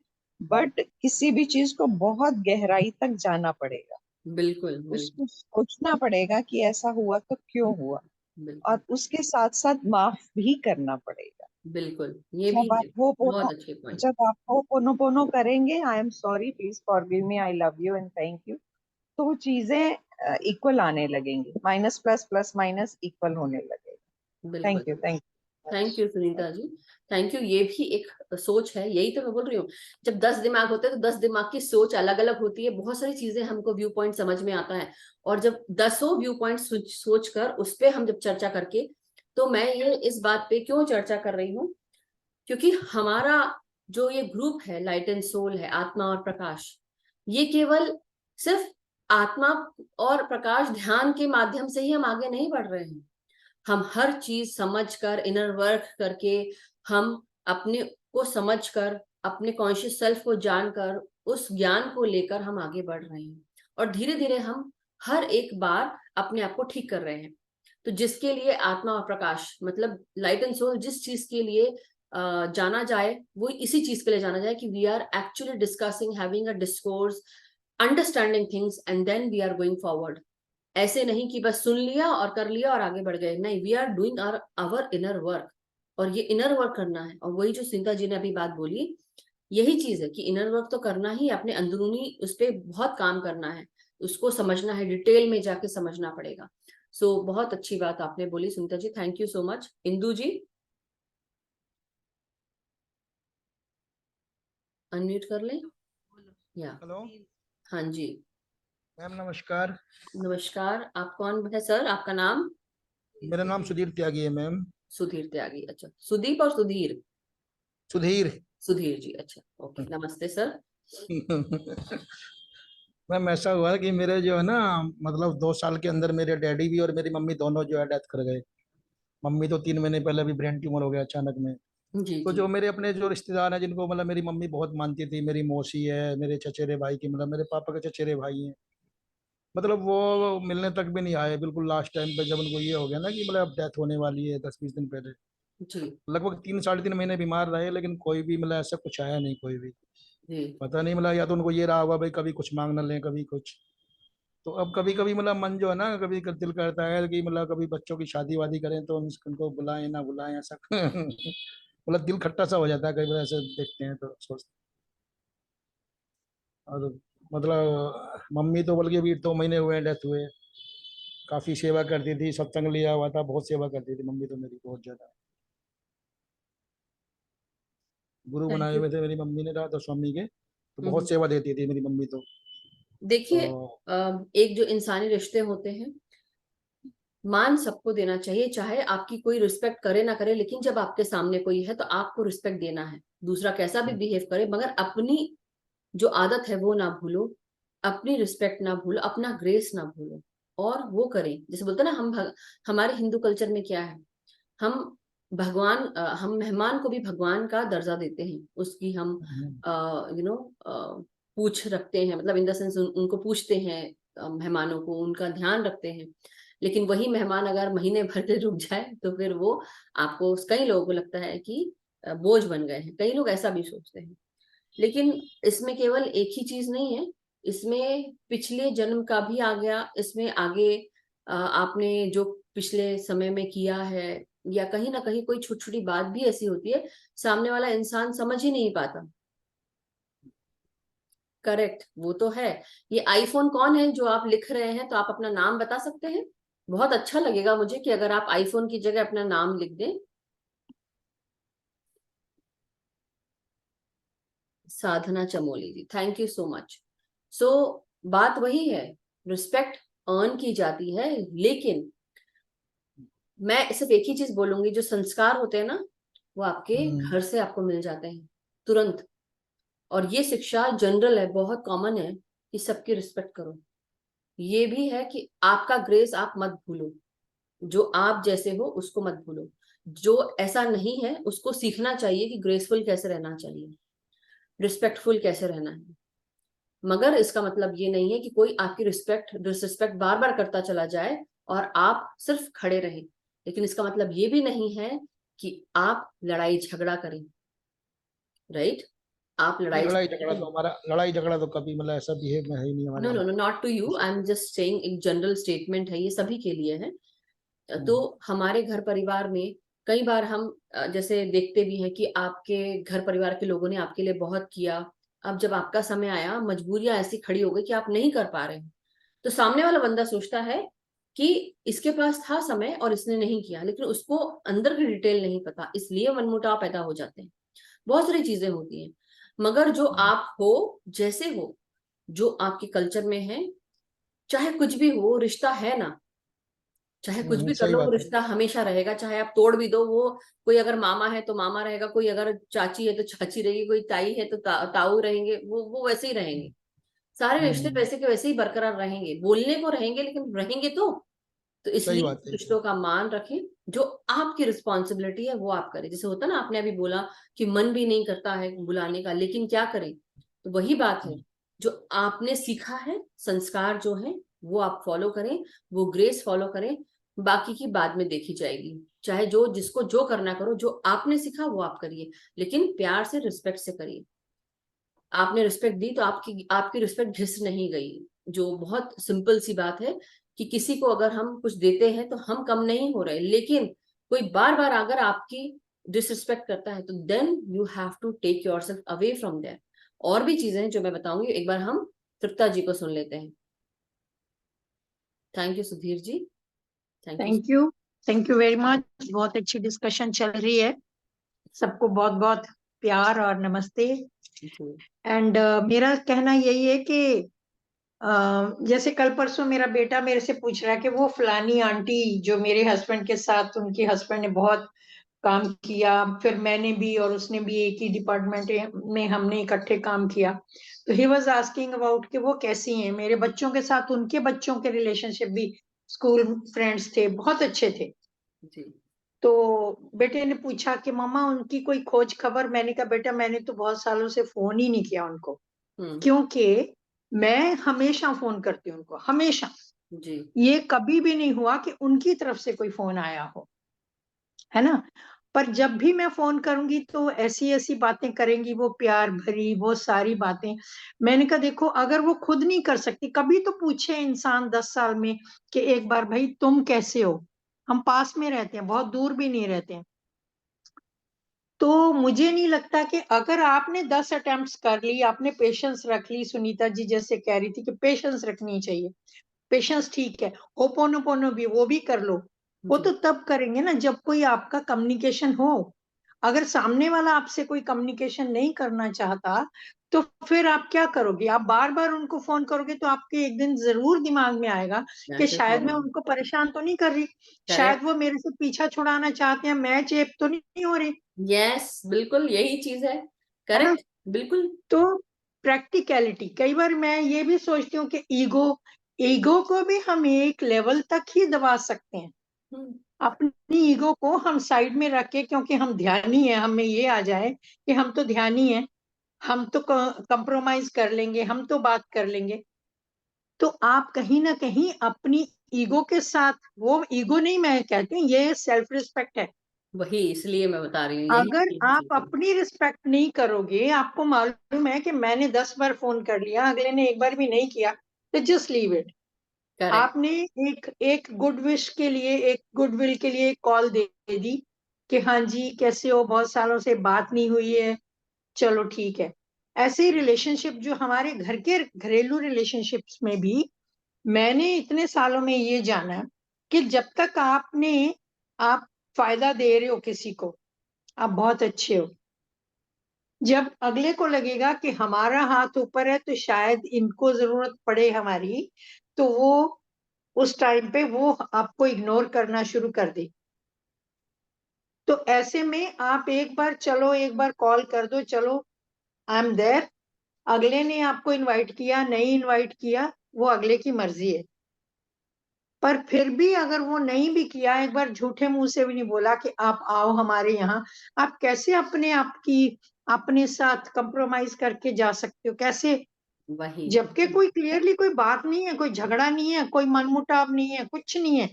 बट किसी भी चीज को बहुत गहराई तक जाना पड़ेगा, बिल्कुल बिल्कुल उसको सोचना पड़ेगा कि ऐसा हुआ तो क्यों हुआ, बिल्कुल और उसके साथ साथ माफ भी करना पड़ेगा। बिल्कुल, ये भी जब आप है। हो बहुत अच्छे पॉइंट। जब आप हो पोनो पोनो करेंगे, I am sorry, please forgive me, I love you and thank you, तो वो चीजें इक्वल आने लगेंगी, minus plus plus minus equal होने लगेगा। बिल्कुल। Thank you, thank thank you Sunita ji. Thank you. ये भी एक सोच है, यही तो मैं बोल रही हूँ। जब 10 दिमाग होते हैं तो 10 दिमाग की सोच अलग अलग होती है, बहुत सारी चीजें हमको व्यू पॉइंट समझ में आता है। और जब 10 व्यू पॉइंट सोच कर उस पर हम जब चर्चा करके, तो मैं ये इस बात पे क्यों चर्चा कर रही हूँ, क्योंकि हमारा जो ये ग्रुप है लाइट एंड सोल है, आत्मा और प्रकाश, ये केवल सिर्फ आत्मा और प्रकाश ध्यान के माध्यम से ही हम आगे नहीं बढ़ रहे हैं। हम हर चीज समझकर, इनर वर्क करके, हम अपने को समझकर, अपने कॉन्शियस सेल्फ को जानकर, उस ज्ञान को लेकर हम आगे बढ़ रहे हैं। और धीरे धीरे हम हर एक बार अपने आप को ठीक कर रहे हैं। तो जिसके लिए आत्मा और प्रकाश मतलब लाइट एंड सोल जिस चीज के लिए जाना जाए, वो इसी चीज के लिए जाना जाए कि we are actually discussing, having a discourse, understanding things and then we are going forward. ऐसे नहीं कि बस सुन लिया और कर लिया और आगे बढ़ गए, नहीं, we are doing our inner work. और ये इनर वर्क करना है, और वही जो सीता जी ने अभी बात बोली, यही चीज है कि इनर वर्क तो करना ही, अपने अंदरूनी उस पर बहुत काम करना है, उसको समझना है, डिटेल में जाके समझना पड़ेगा। सो बहुत अच्छी बात आपने बोली Sunita ji, thank you so much. Indu ji unmute कर लें या? हेलो हाँ जी, मैम, नमस्कार। नमस्कार। आप कौन है सर, आपका नाम? मेरा नाम सुधीर त्यागी है मैम। सुधीर त्यागी, अच्छा, सुदीप और सुधीर? सुधीर। सुधीर जी, अच्छा, ओके, नमस्ते सर। मैम ऐसा हुआ कि मेरे जो है ना, मतलब 2 साल के अंदर मेरे डैडी भी और मेरी मम्मी दोनों जो है डेथ कर गए। मम्मी तो 3 महीने पहले भी ब्रेन ट्यूमर हो गया अचानक में। जी तो जी। जो मेरे अपने जो रिश्तेदार हैं, जिनको मतलब मेरी मम्मी बहुत मानती थी, मेरी मौसी है, मेरे चचेरे भाई की, मतलब मेरे पापा के चचेरे भाई हैं, मतलब वो मिलने तक भी नहीं आए। बिल्कुल लास्ट टाइम पे जब उनको ये हो गया ना कि मतलब अब डेथ होने वाली है 10-20 दिन पहले, जी लगभग 3-3.5 महीने बीमार रहे, लेकिन कोई भी मतलब ऐसा कुछ आया नहीं, कोई भी। जी। पता नहीं, मतलब या तो उनको ये रहा होगा भाई कभी कुछ मांग ना लें, कभी कुछ। तो अब कभी कभी मतलब मन जो है ना, कभी दिल करता है कि मतलब कभी बच्चों की शादी वादी करें तो उनको बुलाएं ना बुलाएं, ऐसा मतलब दिल खट्टा सा हो जाता है कई बार ऐसे देखते हैं तो सोचते हैं। और मतलब मम्मी तो बल्कि अभी 2 महीने हुए हैं डेथ हुए। काफी सेवा करती थी, सत्संग लिया हुआ था, बहुत सेवा करती थी मम्मी तो मेरी, बहुत ज्यादा। गुरु थैंक बनाए यू। हुए थे मेरी मम्मी ने राधा स्वामी के, तो बहुत सेवा देती थी मेरी मम्मी तो। देखिए, तो एक जो इंसानी रिश्ते होते हैं, मान सबको देना चाहिए, चाहे आपकी कोई रिस्पेक्ट करे ना करे, लेकिन जब आपके सामने कोई है तो आपको रिस्पेक्ट देना है। दूसरा कैसा भी बिहेव करे, मगर अपनी जो आदत है वो ना भूलो, अपनी रिस्पेक्ट ना भूलो, अपना ग्रेस ना भूलो, और वो करें। जैसे बोलते हैं ना, हमारे हिंदू कल्चर में क्या है, हम मेहमान को भी भगवान का दर्जा देते हैं, उसकी हम पूछ रखते हैं, मतलब इन द सेंस उनको पूछते हैं, मेहमानों को उनका ध्यान रखते हैं। लेकिन वही मेहमान अगर महीने भर के रुक जाए तो फिर वो आपको, कई लोगों को लगता है कि बोझ बन गए हैं, कई लोग ऐसा भी सोचते हैं। लेकिन इसमें केवल एक ही चीज नहीं है, इसमें पिछले जन्म का भी आ गया, इसमें आगे आपने जो पिछले समय में किया है, या कहीं ना कहीं कोई छोटी छोटी बात भी ऐसी होती है सामने वाला इंसान समझ ही नहीं पाता। करेक्ट, वो तो है। ये आईफोन कौन है जो आप लिख रहे हैं, तो आप अपना नाम बता सकते हैं? बहुत अच्छा लगेगा मुझे कि अगर आप आईफोन की जगह अपना नाम लिख दें। साधना चमोली जी, थैंक यू सो मच। सो बात वही है, रिस्पेक्ट अर्न की जाती है, लेकिन मैं सिर्फ एक ही चीज बोलूंगी, जो संस्कार होते हैं ना, वो आपके घर से आपको मिल जाते हैं तुरंत। और ये शिक्षा जनरल है, बहुत कॉमन है कि सबकी रिस्पेक्ट करो। ये भी है कि आपका ग्रेस आप मत भूलो, जो आप जैसे हो उसको मत भूलो, जो ऐसा नहीं है उसको सीखना चाहिए कि ग्रेसफुल कैसे रहना चाहिए, रिस्पेक्टफुल कैसे रहना है। मगर इसका मतलब ये नहीं है कि कोई आपकी डिसरिस्पेक्ट बार बार करता चला जाए और आप सिर्फ खड़े रहें। लेकिन इसका मतलब ये भी नहीं है कि आप लड़ाई झगड़ा करें, राइट? आप लड़ाई झगड़ा तो कभी मतलब ऐसा बिहेव में है ही नहीं हमारे। No no no, not to you, I am just saying, एक जनरल स्टेटमेंट है, ये सभी के लिए है। तो हमारे घर परिवार में कई बार हम जैसे देखते भी हैं कि आपके घर परिवार के लोगों ने आपके लिए बहुत किया, अब जब आपका समय आया, मजबूरियां ऐसी खड़ी हो गई कि आप नहीं कर पा रहे हैं, तो सामने वाला बंदा सोचता है कि इसके पास था समय और इसने नहीं किया, लेकिन उसको अंदर की डिटेल नहीं पता, इसलिए मनमुटाव पैदा हो जाते हैं। बहुत सारी चीजें होती हैं। मगर जो आप हो, जैसे हो, जो आपके कल्चर में है, चाहे कुछ भी हो, रिश्ता है ना, चाहे कुछ भी कर सही लो, वो बात है। रिश्ता हमेशा रहेगा। चाहे आप तोड़ भी दो, वो कोई अगर मामा है तो मामा रहेगा, कोई अगर चाची है तो चाची रहेगी, कोई ताई है तो ताऊ रहेंगे, वो वैसे ही रहेंगे। सारे रिश्ते वैसे के वैसे ही बरकरार रहेंगे, बोलने को रहेंगे लेकिन रहेंगे तो सही इसलिए बात है। रिश्तों का मान रखें। जो आपकी रिस्पॉन्सिबिलिटी है वो आप करें। जैसे होता है ना, आपने अभी बोला कि मन भी नहीं करता है बुलाने का, लेकिन क्या करें? तो वही बात है, जो आपने सीखा है, संस्कार जो है वो आप फॉलो करें, वो ग्रेस फॉलो करें, बाकी की बाद में देखी जाएगी। चाहे जो जिसको जो करना करो, जो आपने सीखा वो आप करिए, लेकिन प्यार से, रिस्पेक्ट से करिए। आपने रिस्पेक्ट दी तो आपकी आपकी रिस्पेक्ट घिस नहीं गई। जो बहुत सिंपल सी बात है कि किसी को अगर हम कुछ देते हैं तो हम कम नहीं हो रहे, लेकिन कोई बार बार अगर आपकी डिसरिस्पेक्ट करता है तो then you have to take yourself away from there. और भी चीजें हैं जो मैं बताऊंगी, एक बार हम तृप्ता जी को सुन लेते हैं। Thank you Sudhir ji, thank you. Thank you very much. बहुत अच्छी डिस्कशन चल रही है। सबको बहुत बहुत प्यार और नमस्ते। एंड मेरा कहना यही है कि जैसे कल परसों मेरा बेटा मेरे से पूछ रहा है कि वो फलानी आंटी जो मेरे हस्बैंड के साथ, उनके हस्बैंड ने बहुत काम किया, फिर मैंने भी और उसने भी एक ही डिपार्टमेंट में हमने इकट्ठे काम किया, तो ही वाज आस्किंग अबाउट कि वो कैसी हैं। मेरे बच्चों के साथ उनके बच्चों के रिलेशनशिप भी, स्कूल फ्रेंड्स थे, बहुत अच्छे थे। तो बेटे ने पूछा कि मम्मा उनकी कोई खोज खबर। मैंने कहा बेटा मैंने तो बहुत सालों से फोन ही नहीं किया उनको, क्योंकि मैं हमेशा फोन करती हूँ उनको, हमेशा। ये कभी भी नहीं हुआ कि उनकी तरफ से कोई फोन आया हो, है ना। पर जब भी मैं फोन करूंगी तो ऐसी ऐसी बातें करेंगी वो, प्यार भरी वो सारी बातें। मैंने कहा देखो, अगर वो खुद नहीं कर सकती, कभी तो पूछे इंसान 10 साल में कि एक बार भाई तुम कैसे हो। हम पास में रहते हैं, बहुत दूर भी नहीं रहते हैं। तो मुझे नहीं लगता कि अगर आपने 10 अटेम्प्ट्स कर ली, आपने पेशेंस रख ली, सुनीता जी जैसे कह रही थी कि पेशेंस रखनी चाहिए, पेशेंस ठीक है, ओपोनोपोनो भी वो भी कर लो। वो तो तब करेंगे ना जब कोई आपका कम्युनिकेशन हो। अगर सामने वाला आपसे कोई कम्युनिकेशन नहीं करना चाहता तो फिर आप क्या करोगे? आप बार बार उनको फोन करोगे तो आपके एक दिन जरूर दिमाग में आएगा कि शायद मैं उनको परेशान तो नहीं कर रही, शायद वो मेरे से पीछा छुड़ाना चाहते हैं, मैं चेप तो नहीं हो रही। यस, बिल्कुल यही चीज है। करेक्ट, बिल्कुल। तो प्रैक्टिकलिटी, कई बार मैं ये भी सोचती हूँ कि ईगो को भी हम एक लेवल तक ही दबा सकते हैं। अपनी ईगो को हम साइड में रख के, क्योंकि हम ध्यानी है, हमें ये आ जाए कि हम तो ध्यानी है, हम तो कंप्रोमाइज कर लेंगे, हम तो बात कर लेंगे, तो आप कहीं ना कहीं अपनी ईगो के साथ, वो ईगो नहीं मैं कहती हूँ, ये सेल्फ रिस्पेक्ट है। वही इसलिए मैं बता रही हूँ, यही अगर चीज़ आप बिल्कुल। अपनी रिस्पेक्ट नहीं करोगे, आपको मालूम है कि मैंने 10 बार फोन कर लिया, अगले ने एक बार भी नहीं किया, तो जस्ट लीव इट। करेक्ट। आपने एक गुड विश के लिए, एक गुडविल के लिए एक कॉल दे दी कि हाँ जी कैसे हो, बहुत सालों से बात नहीं हुई है, चलो ठीक है। ऐसे ही रिलेशनशिप, जो हमारे घर के घरेलू रिलेशनशिप्स में भी मैंने इतने सालों में ये जाना कि जब तक आप फायदा दे रहे हो किसी को, आप बहुत अच्छे हो। जब अगले को लगेगा कि हमारा हाथ ऊपर है तो शायद इनको जरूरत पड़े हमारी, तो वो उस टाइम पे वो आपको इग्नोर करना शुरू कर दे। तो ऐसे में आप एक बार कॉल कर दो, चलो आई एम देयर। अगले ने आपको इनवाइट किया, नहीं इनवाइट किया, वो अगले की मर्जी है। पर फिर भी अगर वो नहीं भी किया, एक बार झूठे मुंह से भी नहीं बोला कि आप आओ हमारे यहाँ, आप कैसे अपने साथ कंप्रोमाइज करके जा सकते हो? कैसे? वही। जबकि कोई क्लियरली कोई बात नहीं है, कोई झगड़ा नहीं है, कोई मनमुटाव नहीं है, कुछ नहीं है,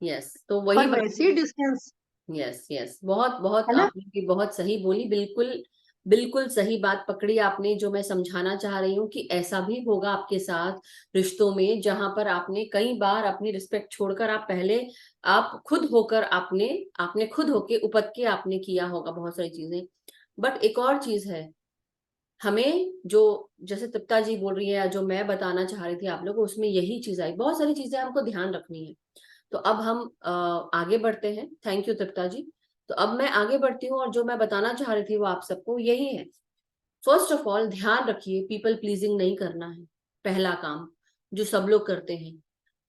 यस, तो वही पर बात। वैसे ही डिस्टेंस यस यस, बहुत बहुत है ना। आपने भी बहुत सही बोली, बिल्कुल बिल्कुल सही बात पकड़ी आपने। जो मैं समझाना चाह रही हूँ कि ऐसा भी होगा आपके साथ रिश्तों में, जहां पर आपने कई बार अपनी रिस्पेक्ट छोड़कर आप पहले आप खुद होकर आपने आपने खुद होके उपद के आपने किया होगा बहुत सारी चीजें। बट एक और चीज है, हमें जो जैसे तृप्ता जी बोल रही है या जो मैं बताना चाह रही थी आप लोगों को, उसमें यही चीज आई, बहुत सारी चीजें हमको ध्यान रखनी है। तो अब हम आगे बढ़ते हैं। थैंक यू तृप्ता जी। तो अब मैं आगे बढ़ती हूँ और जो मैं बताना चाह रही थी वो आप सबको यही है। फर्स्ट ऑफ ऑल ध्यान रखिए, पीपल प्लीजिंग नहीं करना है। पहला काम जो सब लोग करते हैं,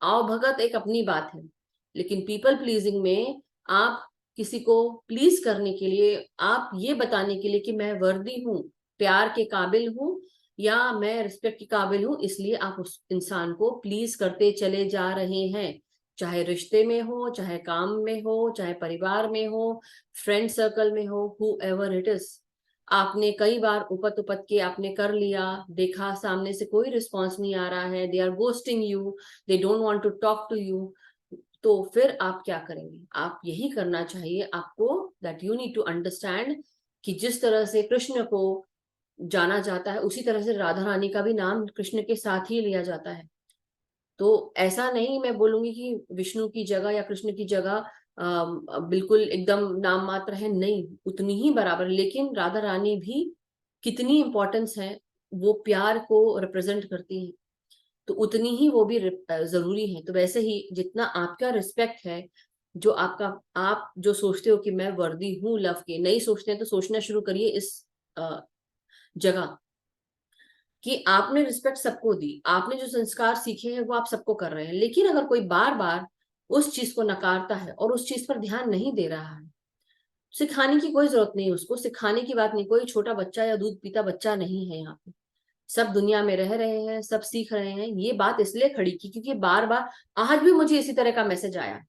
आओ भगत एक अपनी बात है, लेकिन पीपल प्लीजिंग में आप किसी को प्लीज करने के लिए, आप ये बताने के लिए कि मैं वर्दी हूँ, प्यार के काबिल हूँ, या मैं रिस्पेक्ट के काबिल हूँ, इसलिए आप उस इंसान को प्लीज करते चले जा रहे हैं। चाहे रिश्ते में हो, चाहे काम में हो, चाहे परिवार में हो, फ्रेंड सर्कल में हो, हु एवर इट इज। आपने कई बार उपत उपत के आपने कर लिया, देखा सामने से कोई रिस्पॉन्स नहीं आ रहा है, they are ghosting you, they don't want to talk to you, तो फिर आप क्या करेंगे? आप यही करना चाहिए आपको, that you need to understand कि जिस तरह से कृष्ण को जाना जाता है, उसी तरह से राधा रानी का भी नाम कृष्ण के साथ ही लिया जाता है। तो ऐसा नहीं मैं बोलूंगी कि विष्णु की जगह या कृष्ण की जगह बिल्कुल एकदम नाम मात्र है, नहीं, उतनी ही बराबर। लेकिन राधा रानी भी कितनी इंपॉर्टेंस है, वो प्यार को रिप्रेजेंट करती है, तो उतनी ही वो भी जरूरी है। तो वैसे ही जितना आपका रिस्पेक्ट है, जो आपका, आप जो सोचते हो कि मैं वर्दी हूँ लव के, नहीं सोचते हैं तो सोचना शुरू करिए इस जगह कि आपने रिस्पेक्ट सबको दी, आपने जो संस्कार सीखे हैं वो आप सबको कर रहे हैं। लेकिन अगर कोई बार बार उस चीज को नकारता है और उस चीज पर ध्यान नहीं दे रहा है, सिखाने की कोई जरूरत नहीं, उसको सिखाने की बात नहीं, कोई छोटा बच्चा या दूध पीता बच्चा नहीं है यहाँ पे। सब दुनिया में रह रहे हैं, सब सीख रहे हैं। ये बात इसलिए खड़ी की क्योंकि बार बार आज भी मुझे इसी तरह का मैसेज आया,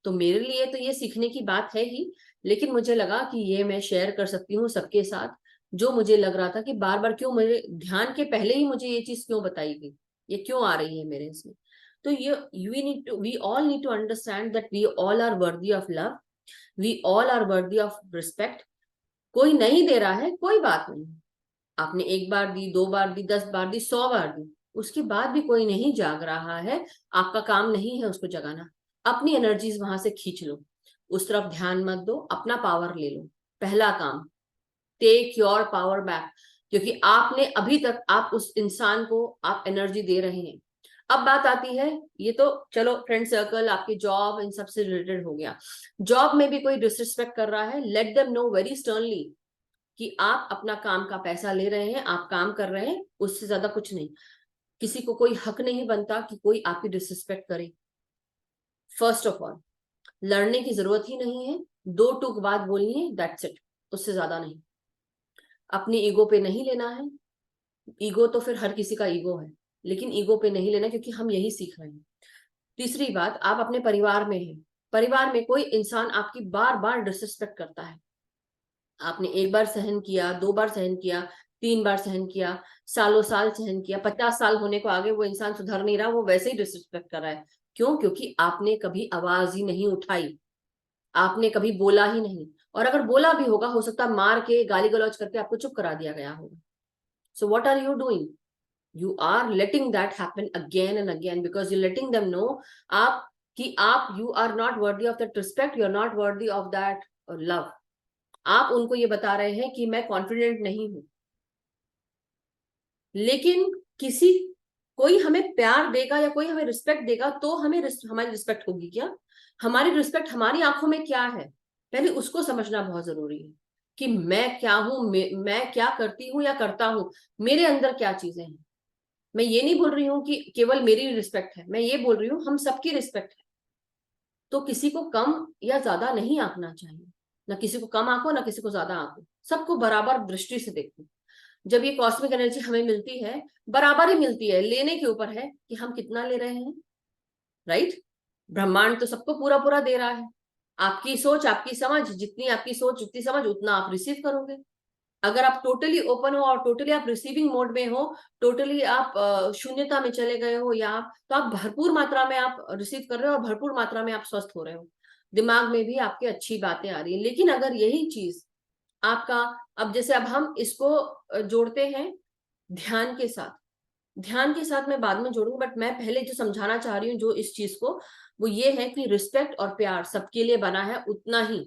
तो मेरे लिए तो ये सीखने की बात है ही, लेकिन मुझे लगा कि ये मैं शेयर कर सकती हूँ सबके साथ। जो मुझे लग रहा था कि बार बार क्यों मेरे ध्यान के पहले ही मुझे ये चीज क्यों बताई गई, ये क्यों आ रही है मेरे इसमें। तो ये we all need to understand that we all are worthy of love, we all are worthy of respect. कोई नहीं दे रहा है, कोई बात नहीं, आपने एक बार दी, दो बार दी, 10 बार दी, 100 बार दी, उसके बाद भी कोई नहीं जाग रहा है, आपका काम नहीं है उसको जगाना। अपनी एनर्जीज वहां से खींच लो, उस तरफ ध्यान मत दो, अपना पावर ले लो। पहला काम, टेक योर पावर बैक, क्योंकि आपने अभी तक आप उस इंसान को आप एनर्जी दे रहे हैं। अब बात आती है, ये तो चलो फ्रेंड सर्कल, आपकी जॉब, इन सब से रिलेटेड हो गया। जॉब में भी कोई डिसरिस्पेक्ट कर रहा है, let them know very sternly कि आप अपना काम का पैसा ले रहे हैं, आप काम कर रहे हैं, उससे ज्यादा कुछ नहीं। किसी को कोई हक नहीं बनता कि कोई आपकी डिसरिस्पेक्ट करे। फर्स्ट ऑफ ऑल, लड़ने की जरूरत ही नहीं है, दो टूक बात बोलनी है, दैट्स इट, उससे ज्यादा नहीं। अपनी ईगो पे नहीं लेना है, ईगो तो फिर हर किसी का ईगो है, लेकिन ईगो पे नहीं लेना, क्योंकि हम यही सीख रहे हैं। तीसरी बात, आप अपने परिवार में हैं, परिवार में कोई इंसान आपकी बार बार डिसरिस्पेक्ट करता है, आपने एक बार सहन किया, 2 बार सहन किया, 3 बार सहन किया, सालों साल सहन किया, 50 साल होने को आगे वो इंसान सुधर नहीं रहा, वो वैसे ही डिसरिस्पेक्ट कर रहा है। क्यों? क्योंकि आपने कभी आवाज ही नहीं उठाई, आपने कभी बोला ही नहीं, और अगर बोला भी होगा हो सकता है मार के, गाली गलौज करके आपको चुप करा दिया गया होगा। So what are you doing? You are letting that happen again and again because you're letting them know you are not worthy of that respect, you are not worthy of that love. आप उनको ये बता रहे हैं कि मैं confident नहीं हूं, लेकिन कोई हमें प्यार देगा या कोई हमें रिस्पेक्ट देगा तो हमारी रिस्पेक्ट होगी क्या? हमारी रिस्पेक्ट हमारी आंखों में क्या है, पहले उसको समझना बहुत जरूरी है कि मैं क्या हूं, मैं क्या करती हूँ या करता हूं, मेरे अंदर क्या चीजें हैं। मैं ये नहीं बोल रही हूँ कि केवल मेरी रिस्पेक्ट है, मैं ये बोल रही हूँ हम सबकी रिस्पेक्ट है। तो किसी को कम या ज्यादा नहीं आंकना चाहिए, ना किसी को कम आंको ना किसी को ज्यादा आंको, सबको बराबर दृष्टि से देखो। जब ये कॉस्मिक एनर्जी हमें मिलती है बराबर ही मिलती है, लेने के ऊपर है कि हम कितना ले रहे हैं, राइट? ब्रह्मांड तो सबको पूरा पूरा दे रहा है, आपकी सोच आपकी समझ, जितनी आपकी सोच जितनी समझ उतना आप रिसीव करोगे। अगर आप टोटली ओपन हो और टोटली आप रिसीविंग मोड में हो, टोटली आप शून्यता में चले गए हो, या तो आप भरपूर मात्रा में आप रिसीव कर रहे हो और भरपूर मात्रा में आप स्वस्थ हो रहे हो, दिमाग में भी आपके अच्छी बातें आ रही है। लेकिन अगर यही चीज आपका, अब जैसे अब हम इसको जोड़ते हैं ध्यान के साथ, ध्यान के साथ मैं बाद में जोड़ूंगी, बट मैं पहले जो समझाना चाह रही हूँ जो इस चीज को, वो ये है कि रिस्पेक्ट और प्यार सबके लिए बना है उतना ही,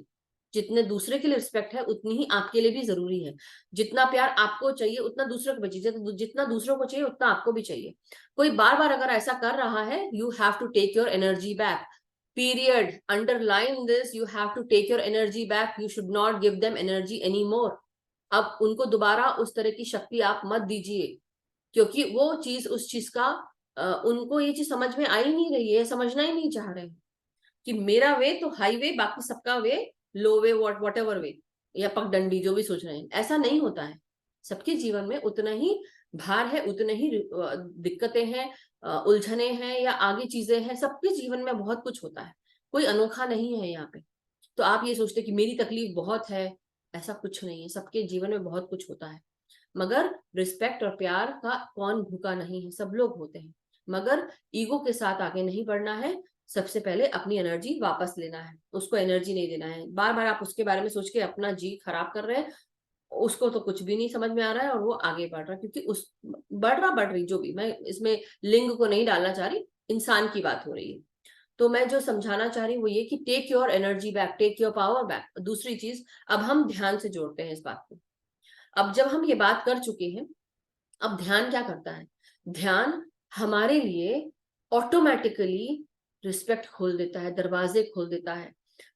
जितने दूसरे के लिए रिस्पेक्ट है उतनी ही आपके लिए भी जरूरी है। जितना प्यार आपको चाहिए उतना दूसरे को भी चाहिए, जितना दूसरों को चाहिए उतना आपको भी चाहिए। कोई बार बार अगर ऐसा कर रहा है, you have to take your energy back, period, underline this, you have to take your energy back, you should not give them energy any more. अब उनको दोबारा उस तरह की शक्ति आप मत दीजिए, क्योंकि वो चीज उस चीज का उनको ये चीज समझ में आ ही नहीं रही है, समझना ही नहीं चाह रहे कि मेरा वे तो हाईवे, बाकी सबका वे लो वे, वॉट एवर वे, या पगडंडी, जो भी सोच रहे हैं। ऐसा नहीं होता है, सबके जीवन में उतना ही भार है, उतने ही दिक्कतें हैं, उलझने हैं या आगे चीजें हैं, सबके जीवन में बहुत कुछ होता है, कोई अनोखा नहीं है यहाँ पे। तो आप ये सोचते कि मेरी तकलीफ बहुत है, ऐसा कुछ नहीं है, सबके जीवन में बहुत कुछ होता है। मगर रिस्पेक्ट और प्यार का कौन भूखा नहीं है, सब लोग होते हैं। मगर ईगो के साथ आगे नहीं बढ़ना है, सबसे पहले अपनी एनर्जी वापस लेना है, उसको एनर्जी नहीं देना है। बार बार आप उसके बारे में सोच के अपना जी खराब कर रहे हैं, उसको तो कुछ भी नहीं समझ में आ रहा है और वो आगे बढ़ रहा है, क्योंकि उस बढ़ रही, जो भी, मैं इसमें लिंग को नहीं डालना चाह रही, इंसान की बात हो रही है। तो मैं जो समझाना चाह रही हूँ वो ये कि take your energy back, take your power back. दूसरी चीज, अब हम ध्यान से जोड़ते हैं इस बात को। अब जब हम ये बात कर चुके हैं, अब ध्यान क्या करता है? ध्यान हमारे लिए ऑटोमेटिकली रिस्पेक्ट खोल देता है, दरवाजे खोल देता है,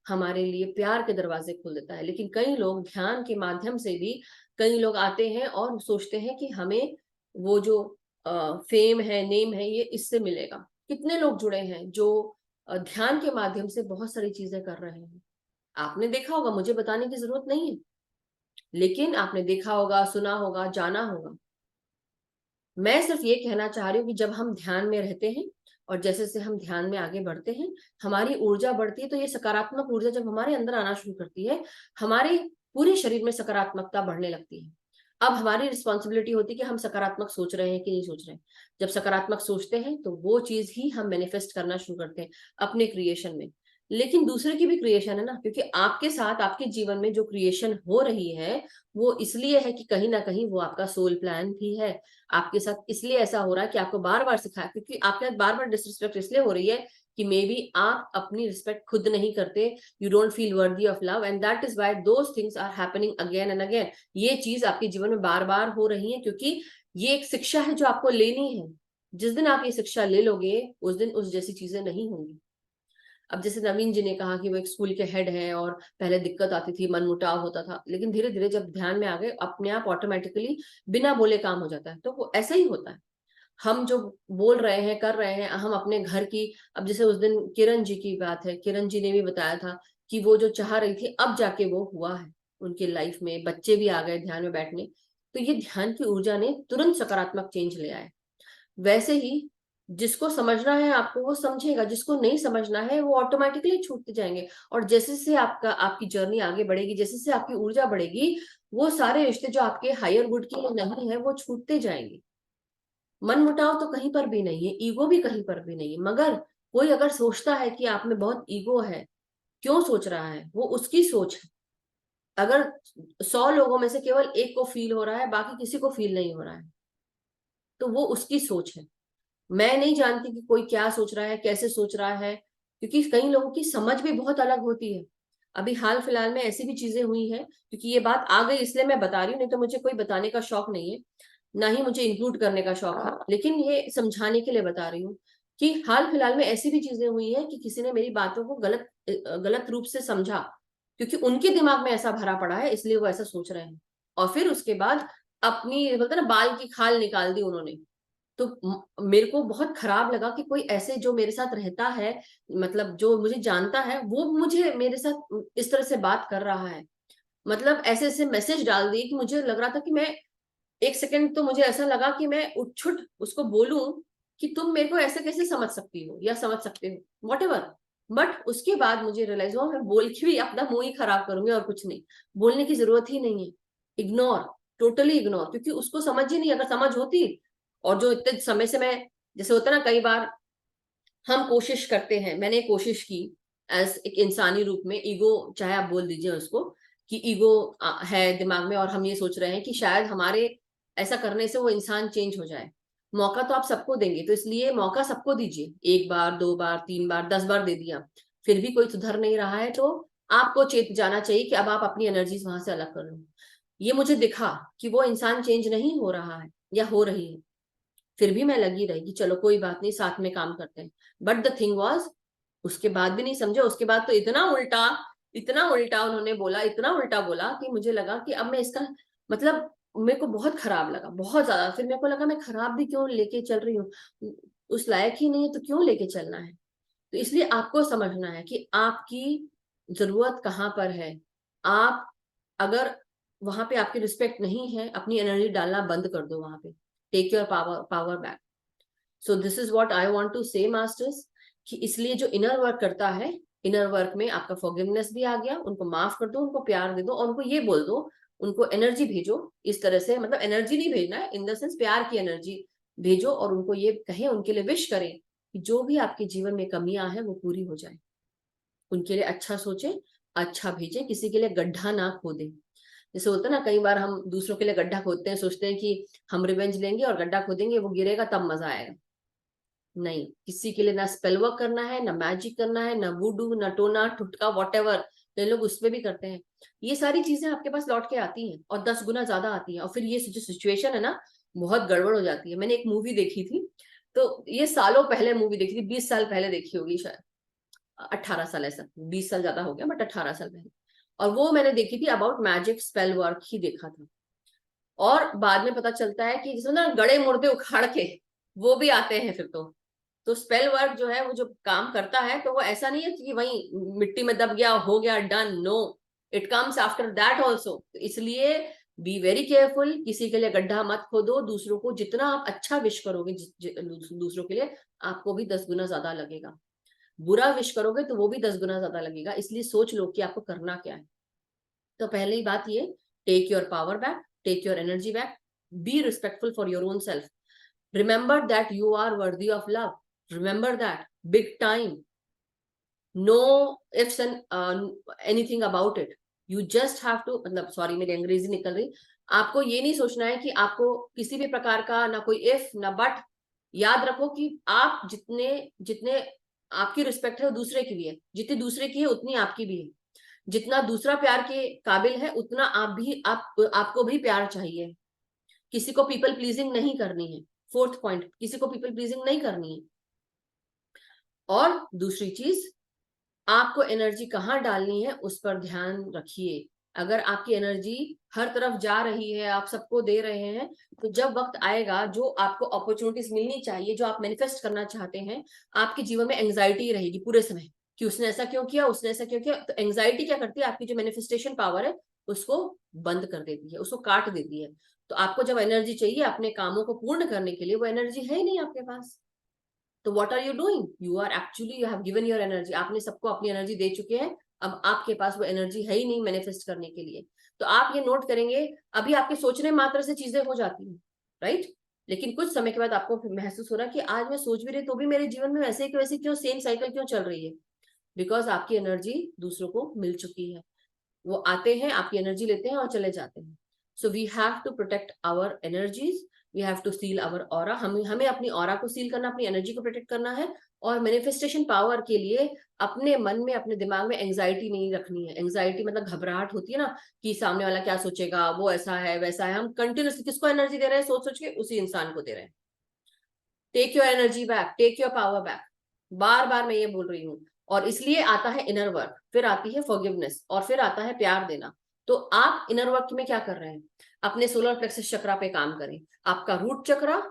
हमारे लिए प्यार के दरवाजे खोल देता है। लेकिन कई लोग ध्यान के माध्यम से भी, कई लोग आते हैं और सोचते हैं कि हमें वो जो फेम है, नेम है, ये इससे मिलेगा। कितने लोग जुड़े हैं जो ध्यान के माध्यम से बहुत सारी चीजें कर रहे हैं, आपने देखा होगा, मुझे बताने की जरूरत नहीं है, लेकिन आपने देखा होगा, सुना होगा, जाना होगा। मैं सिर्फ ये कहना चाह रही हूँ कि जब हम ध्यान में रहते हैं और जैसे जैसे हम ध्यान में आगे बढ़ते हैं, हमारी ऊर्जा बढ़ती है, तो ये सकारात्मक ऊर्जा जब हमारे अंदर आना शुरू करती है, हमारे पूरे शरीर में सकारात्मकता बढ़ने लगती है। अब हमारी रिस्पॉन्सिबिलिटी होती है कि हम सकारात्मक सोच रहे हैं कि नहीं सोच रहे हैं। जब सकारात्मक सोचते हैं तो वो चीज ही हम मैनिफेस्ट करना शुरू करते हैं अपने क्रिएशन में। लेकिन दूसरे की भी क्रिएशन है ना, क्योंकि आपके साथ आपके जीवन में जो क्रिएशन हो रही है वो इसलिए है कि कहीं ना कहीं वो आपका सोल प्लान भी है। आपके साथ इसलिए ऐसा हो रहा है कि आपको बार बार सिखाया, क्योंकि आपके साथ बार बार डिसरिस्पेक्ट इसलिए हो रही है कि मे बी आप अपनी रिस्पेक्ट खुद नहीं करते, you don't feel worthy of love, and that is why those things are happening again and again. ये चीज आपके जीवन में बार बार हो रही है क्योंकि ये एक शिक्षा है जो आपको लेनी है। जिस दिन आप ये शिक्षा ले लोगे उस दिन उस जैसी चीजें नहीं होंगी। अब जैसे नवीन जी ने कहा कि वो एक स्कूल के हेड है और पहले दिक्कत आती थी, मनमुटाव होता था, लेकिन धीरे धीरे जब ध्यान में आ गए अपने आप ऑटोमेटिकली बिना बोले काम हो जाता है। तो वो ऐसा ही होता है, हम जो बोल रहे हैं, कर रहे हैं, हम अपने घर की, अब जैसे उस दिन किरण जी की बात है, किरण जी ने भी बताया था कि वो जो चाह रही थी अब जाके वो हुआ है उनकी लाइफ में, बच्चे भी आ गए ध्यान में बैठने। तो ये ध्यान की ऊर्जा ने तुरंत सकारात्मक चेंज ले आए। वैसे ही जिसको समझना है आपको वो समझेगा, जिसको नहीं समझना है वो ऑटोमेटिकली छूटते जाएंगे। और जैसे से आपकी जर्नी आगे बढ़ेगी, जैसे से आपकी ऊर्जा बढ़ेगी, वो सारे रिश्ते जो आपके हायर गुड के लिए नहीं है वो छूटते जाएंगे। मन मुटाव तो कहीं पर भी नहीं है, ईगो भी कहीं पर भी नहीं है, मगर कोई अगर सोचता है कि आप में बहुत ईगो है, क्यों सोच रहा है, वो उसकी सोच है। अगर 100 लोगों में से केवल एक को फील हो रहा है, बाकी किसी को फील नहीं हो रहा है, तो वो उसकी सोच है। मैं नहीं जानती कि कोई क्या सोच रहा है, कैसे सोच रहा है, क्योंकि कई लोगों की समझ भी बहुत अलग होती है। अभी हाल फिलहाल में ऐसी भी चीजें हुई हैं, क्योंकि ये बात आ गई इसलिए मैं बता रही हूँ, नहीं तो मुझे कोई बताने का शौक नहीं है, ना ही मुझे इंक्लूड करने का शौक है, लेकिन ये समझाने के लिए बता रही हूँ कि हाल फिलहाल में ऐसी भी चीजें हुई हैं कि किसी ने मेरी बातों को गलत रूप से समझा, क्योंकि उनके दिमाग में ऐसा भरा पड़ा है इसलिए वो ऐसा सोच रहे हैं। और फिर उसके बाद अपनी बोलते ना बाल की खाल निकाल दी उन्होंने। तो मेरे को बहुत खराब लगा कि कोई ऐसे जो मेरे साथ रहता है, मतलब जो मुझे जानता है, वो मुझे मेरे साथ इस तरह से बात कर रहा है, मतलब ऐसे ऐसे मैसेज डाल दिए कि मुझे लग रहा था कि मैं एक सेकंड तो मुझे ऐसा लगा कि मैं उठ छुट उसको बोलूं कि तुम मेरे को ऐसे कैसे समझ सकती हो या समझ सकते हो, वॉट एवर। बट उसके बाद मुझे रियलाइज हुआ मैं बोल के भी अपना मुंह ही खराब करूंगी और कुछ नहीं, बोलने की जरूरत ही नहीं है। इग्नोर, टोटली इग्नोर, क्योंकि उसको समझ ही नहीं। अगर समझ होती, और जो इतने समय से मैं, जैसे होता है ना कई बार हम कोशिश करते हैं, मैंने कोशिश की एज एक इंसानी रूप में, ईगो चाहे आप बोल दीजिए उसको कि ईगो है दिमाग में, और हम ये सोच रहे हैं कि शायद हमारे ऐसा करने से वो इंसान चेंज हो जाए। मौका तो आप सबको देंगे, तो इसलिए मौका सबको दीजिए, 1 बार 2 बार 3 बार 10 बार दे दिया, फिर भी कोई सुधर नहीं रहा है, तो आपको चेत जाना चाहिए कि अब आप अपनी एनर्जीज वहां से अलग कर लो। ये मुझे दिखा कि वो इंसान चेंज नहीं हो रहा है या हो रही है, फिर भी मैं लगी रही कि चलो कोई बात नहीं, साथ में काम करते हैं। बट द थिंग वाज, उसके बाद भी नहीं समझे, उसके बाद तो इतना उल्टा उन्होंने बोला, इतना उल्टा बोला कि मुझे लगा कि अब मैं इसका मतलब, मेरे को बहुत खराब लगा, बहुत ज्यादा। फिर मेरे को लगा मैं खराब भी क्यों लेके चल रही हूँ, उस लायक ही नहीं है तो क्यों लेके चलना है। तो इसलिए आपको समझना है कि आपकी जरूरत कहाँ पर है। आप अगर वहां पे आपकी रिस्पेक्ट नहीं है, अपनी एनर्जी डालना बंद कर दो वहां पे। Take your power back. So this is what I want to say masters, कि इसलिए जो इनर वर्क करता है, इनर वर्क में आपका फॉरगिवनेस भी आ गया, उनको माफ कर दो, उनको प्यार दे दो, और उनको ये बोल दो, उनको एनर्जी भेजो इस तरह से, मतलब एनर्जी नहीं भेजना है, इन द सेंस प्यार की एनर्जी भेजो, और उनको ये कहें, उनके लिए विश करें कि जो भी आपके जीवन में कमियां हैं वो पूरी हो जाए। उनके लिए अच्छा सोचें, अच्छा भेजें, किसी के लिए गड्ढा ना खोदें। जैसे होता है ना, कई बार हम दूसरों के लिए गड्ढा खोदते हैं, सोचते हैं कि हम रिवेंज लेंगे और गड्ढा खोदेंगे, वो गिरेगा तब मजा आएगा। नहीं, किसी के लिए ना स्पेल वर्क करना है, ना मैजिक करना है, ना वुडू, ना टोना टुटका, वॉटेवर। कई लोग उसमें भी करते हैं। ये सारी चीजें आपके पास लौट के आती हैं और 10 गुना ज्यादा आती हैं, और फिर ये जो सिचुएशन है ना, बहुत गड़बड़ हो जाती है। मैंने एक मूवी देखी थी, तो ये सालों पहले मूवी देखी थी, 20 साल पहले देखी होगी शायद, 18 साल, ऐसा 20 साल ज्यादा हो गया, बट 18 साल पहले। और वो मैंने देखी थी अबाउट मैजिक स्पेल वर्क ही देखा था। और बाद में पता चलता है कि जिसमें ना गड़े मुर्दे उखाड़ के वो भी आते हैं फिर तो स्पेल वर्क जो है वो जो काम करता है, तो वो ऐसा नहीं है कि वही मिट्टी में दब गया हो गया done, no, it comes after that also. इसलिए बी वेरी केयरफुल, किसी के लिए गड्ढा मत खोदो। दूसरों को जितना आप अच्छा विश करोगे दूसरों के लिए, आपको भी 10 गुना ज्यादा लगेगा। बुरा विश करोगे तो वो भी 10 गुना ज्यादा लगेगा। इसलिए सोच लो कि आपको करना क्या है। तो पहली बात ये, take your power back, take your energy back, be respectful for your own self, remember that you are worthy of love, remember that big time, no ifs and anything about it, you just have to, मतलब sorry मेरी अंग्रेजी निकल रही, आपको ये नहीं सोचना है कि आपको किसी भी प्रकार का ना कोई इफ ना बट। याद रखो कि आप जितने जितने आपकी रिस्पेक्ट है वो दूसरे की भी है, जितनी दूसरे की है उतनी आपकी भी है। जितना दूसरा प्यार के काबिल है उतना आपको भी प्यार चाहिए। किसी को पीपल प्लीजिंग नहीं करनी है। 4th पॉइंट, किसी को पीपल प्लीजिंग नहीं करनी है। और दूसरी चीज, आपको एनर्जी कहाँ डालनी है उस पर ध्यान रखिए। अगर आपकी एनर्जी हर तरफ जा रही है, आप सबको दे रहे हैं, तो जब वक्त आएगा जो आपको अपॉर्चुनिटीज मिलनी चाहिए, जो आप मैनिफेस्ट करना चाहते हैं, आपके जीवन में एंग्जाइटी रहेगी पूरे समय कि उसने ऐसा क्यों किया, उसने ऐसा क्यों किया। तो एंग्जाइटी क्या करती है, आपकी जो मैनिफेस्टेशन पावर है उसको बंद कर देती है, उसको काट देती है। तो आपको जब एनर्जी चाहिए अपने कामों को पूर्ण करने के लिए, वो एनर्जी है ही नहीं आपके पास। तो what are you doing, you are actually, you have given your energy, आपने सबको अपनी एनर्जी दे चुके हैं, अब आपके पास वो एनर्जी है ही नहीं मैनिफेस्ट करने के लिए। तो आप ये नोट करेंगे, अभी आपके सोचने मात्र से चीजें हो जाती हैं, राइट, लेकिन कुछ समय के बाद आपको महसूस हो रहा है कि आज मैं सोच भी रही तो भी मेरे जीवन में वैसे क्यों सेम साइकिल क्यों चल रही है, बिकॉज आपकी एनर्जी दूसरों को मिल चुकी है। वो आते हैं, आपकी एनर्जी लेते हैं और चले जाते हैं। So we have to protect our energies, we have to seal our aura, हमें अपनी ऑरा को सील करना, अपनी एनर्जी को प्रोटेक्ट करना है। और मैनिफेस्टेशन पावर के लिए अपने मन में, अपने दिमाग में एंजाइटी नहीं रखनी है। एंजाइटी मतलब घबराहट होती है ना, कि सामने वाला क्या सोचेगा, वो ऐसा है वैसा है, हम कंटिन्यूसली किसको एनर्जी दे रहे हैं, सोच सोच के उसी इंसान को दे रहे हैं। Take your energy back, take your power back, बार बार मैं ये बोल रही हूँ। और इसलिए आता है इनर वर्क, फिर आती है फॉरगिवनेस, और फिर आता है प्यार देना। तो आप इनर वर्क में क्या कर रहे हैं, अपने सोलर प्लेक्सस चक्रा पे काम करें। आपका रूट चक्रा,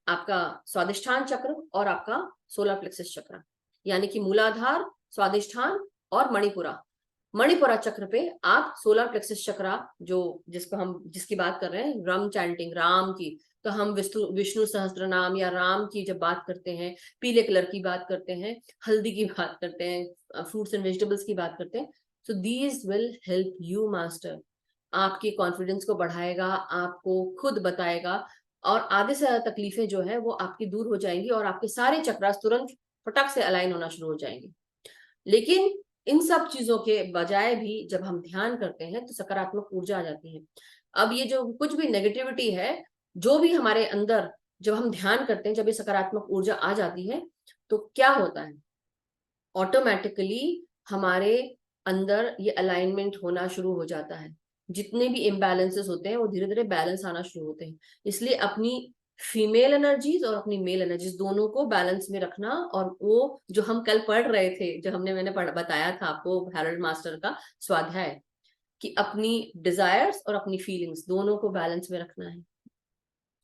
आपका स्वादिष्ठान चक्र और आपका सोलर प्लेक्सस चक्र, यानी कि मूलाधार, स्वादिष्ठान और मणिपुरा चक्र पे आप सोलर प्लेक्सस चक्रा, जो जिसकी बात कर रहे हैं, रम चैंटिंग, राम की, तो हम विष्णु सहस्त्र नाम या राम की जब बात करते हैं, पीले कलर की बात करते हैं, हल्दी की बात करते हैं, फ्रूट्स एंड वेजिटेबल्स की बात करते हैं। So these will help you master, आपके कॉन्फिडेंस को बढ़ाएगा, आपको खुद बताएगा, और आधे से ज्यादा तकलीफें जो है वो आपकी दूर हो जाएंगी और आपके सारे चक्रास तुरंत फटक से अलाइन होना शुरू हो जाएंगे। लेकिन इन सब चीजों के बजाय भी जब हम ध्यान करते हैं तो सकारात्मक ऊर्जा आ जाती है। अब ये जो कुछ भी नेगेटिविटी है, जो भी हमारे अंदर, जब हम ध्यान करते हैं, जब ये सकारात्मक ऊर्जा आ जाती है तो क्या होता है, ऑटोमेटिकली हमारे अंदर ये अलाइनमेंट होना शुरू हो जाता है। जितने भी इम्बैलेंसेस होते हैं वो धीरे धीरे बैलेंस आना शुरू होते हैं। इसलिए अपनी फीमेल एनर्जीज और अपनी मेल एनर्जीज दोनों को बैलेंस में रखना। और वो जो हम कल पढ़ रहे थे, जो मैंने बताया था आपको हैरोल्ड मास्टर का स्वाध्याय, कि अपनी डिजायर्स और अपनी फीलिंग्स दोनों को बैलेंस में रखना है,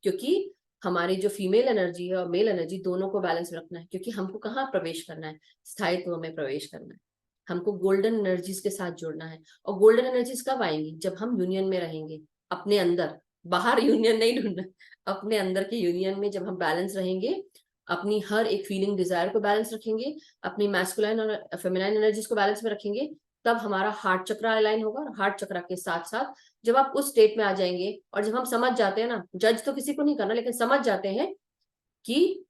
क्योंकि हमारी जो फीमेल एनर्जी है और मेल एनर्जी दोनों को बैलेंस में रखना है। क्योंकि हमको कहाँ प्रवेश करना है, स्थायित्व में प्रवेश करना है, हमको गोल्डन एनर्जीज के साथ जुड़ना है। और गोल्डन एनर्जीज कब आएंगी, जब हम यूनियन में रहेंगे अपने अंदर, बाहर यूनियन नहीं ढूंढना, अपने अंदर के यूनियन में जब हम बैलेंस रहेंगे, अपनी हर एक फीलिंग डिजायर को बैलेंस रखेंगे, अपनी मैस्कुलाइन और फेमिनाइन एनर्जीज को बैलेंस में रखेंगे, तब हमारा हार्ट चक्र अलाइन होगा। और हार्ट चक्र के साथ साथ जब आप उस स्टेट में आ जाएंगे और जब हम समझ जाते हैं ना, जज तो किसी को नहीं करना, लेकिन समझ जाते हैं कि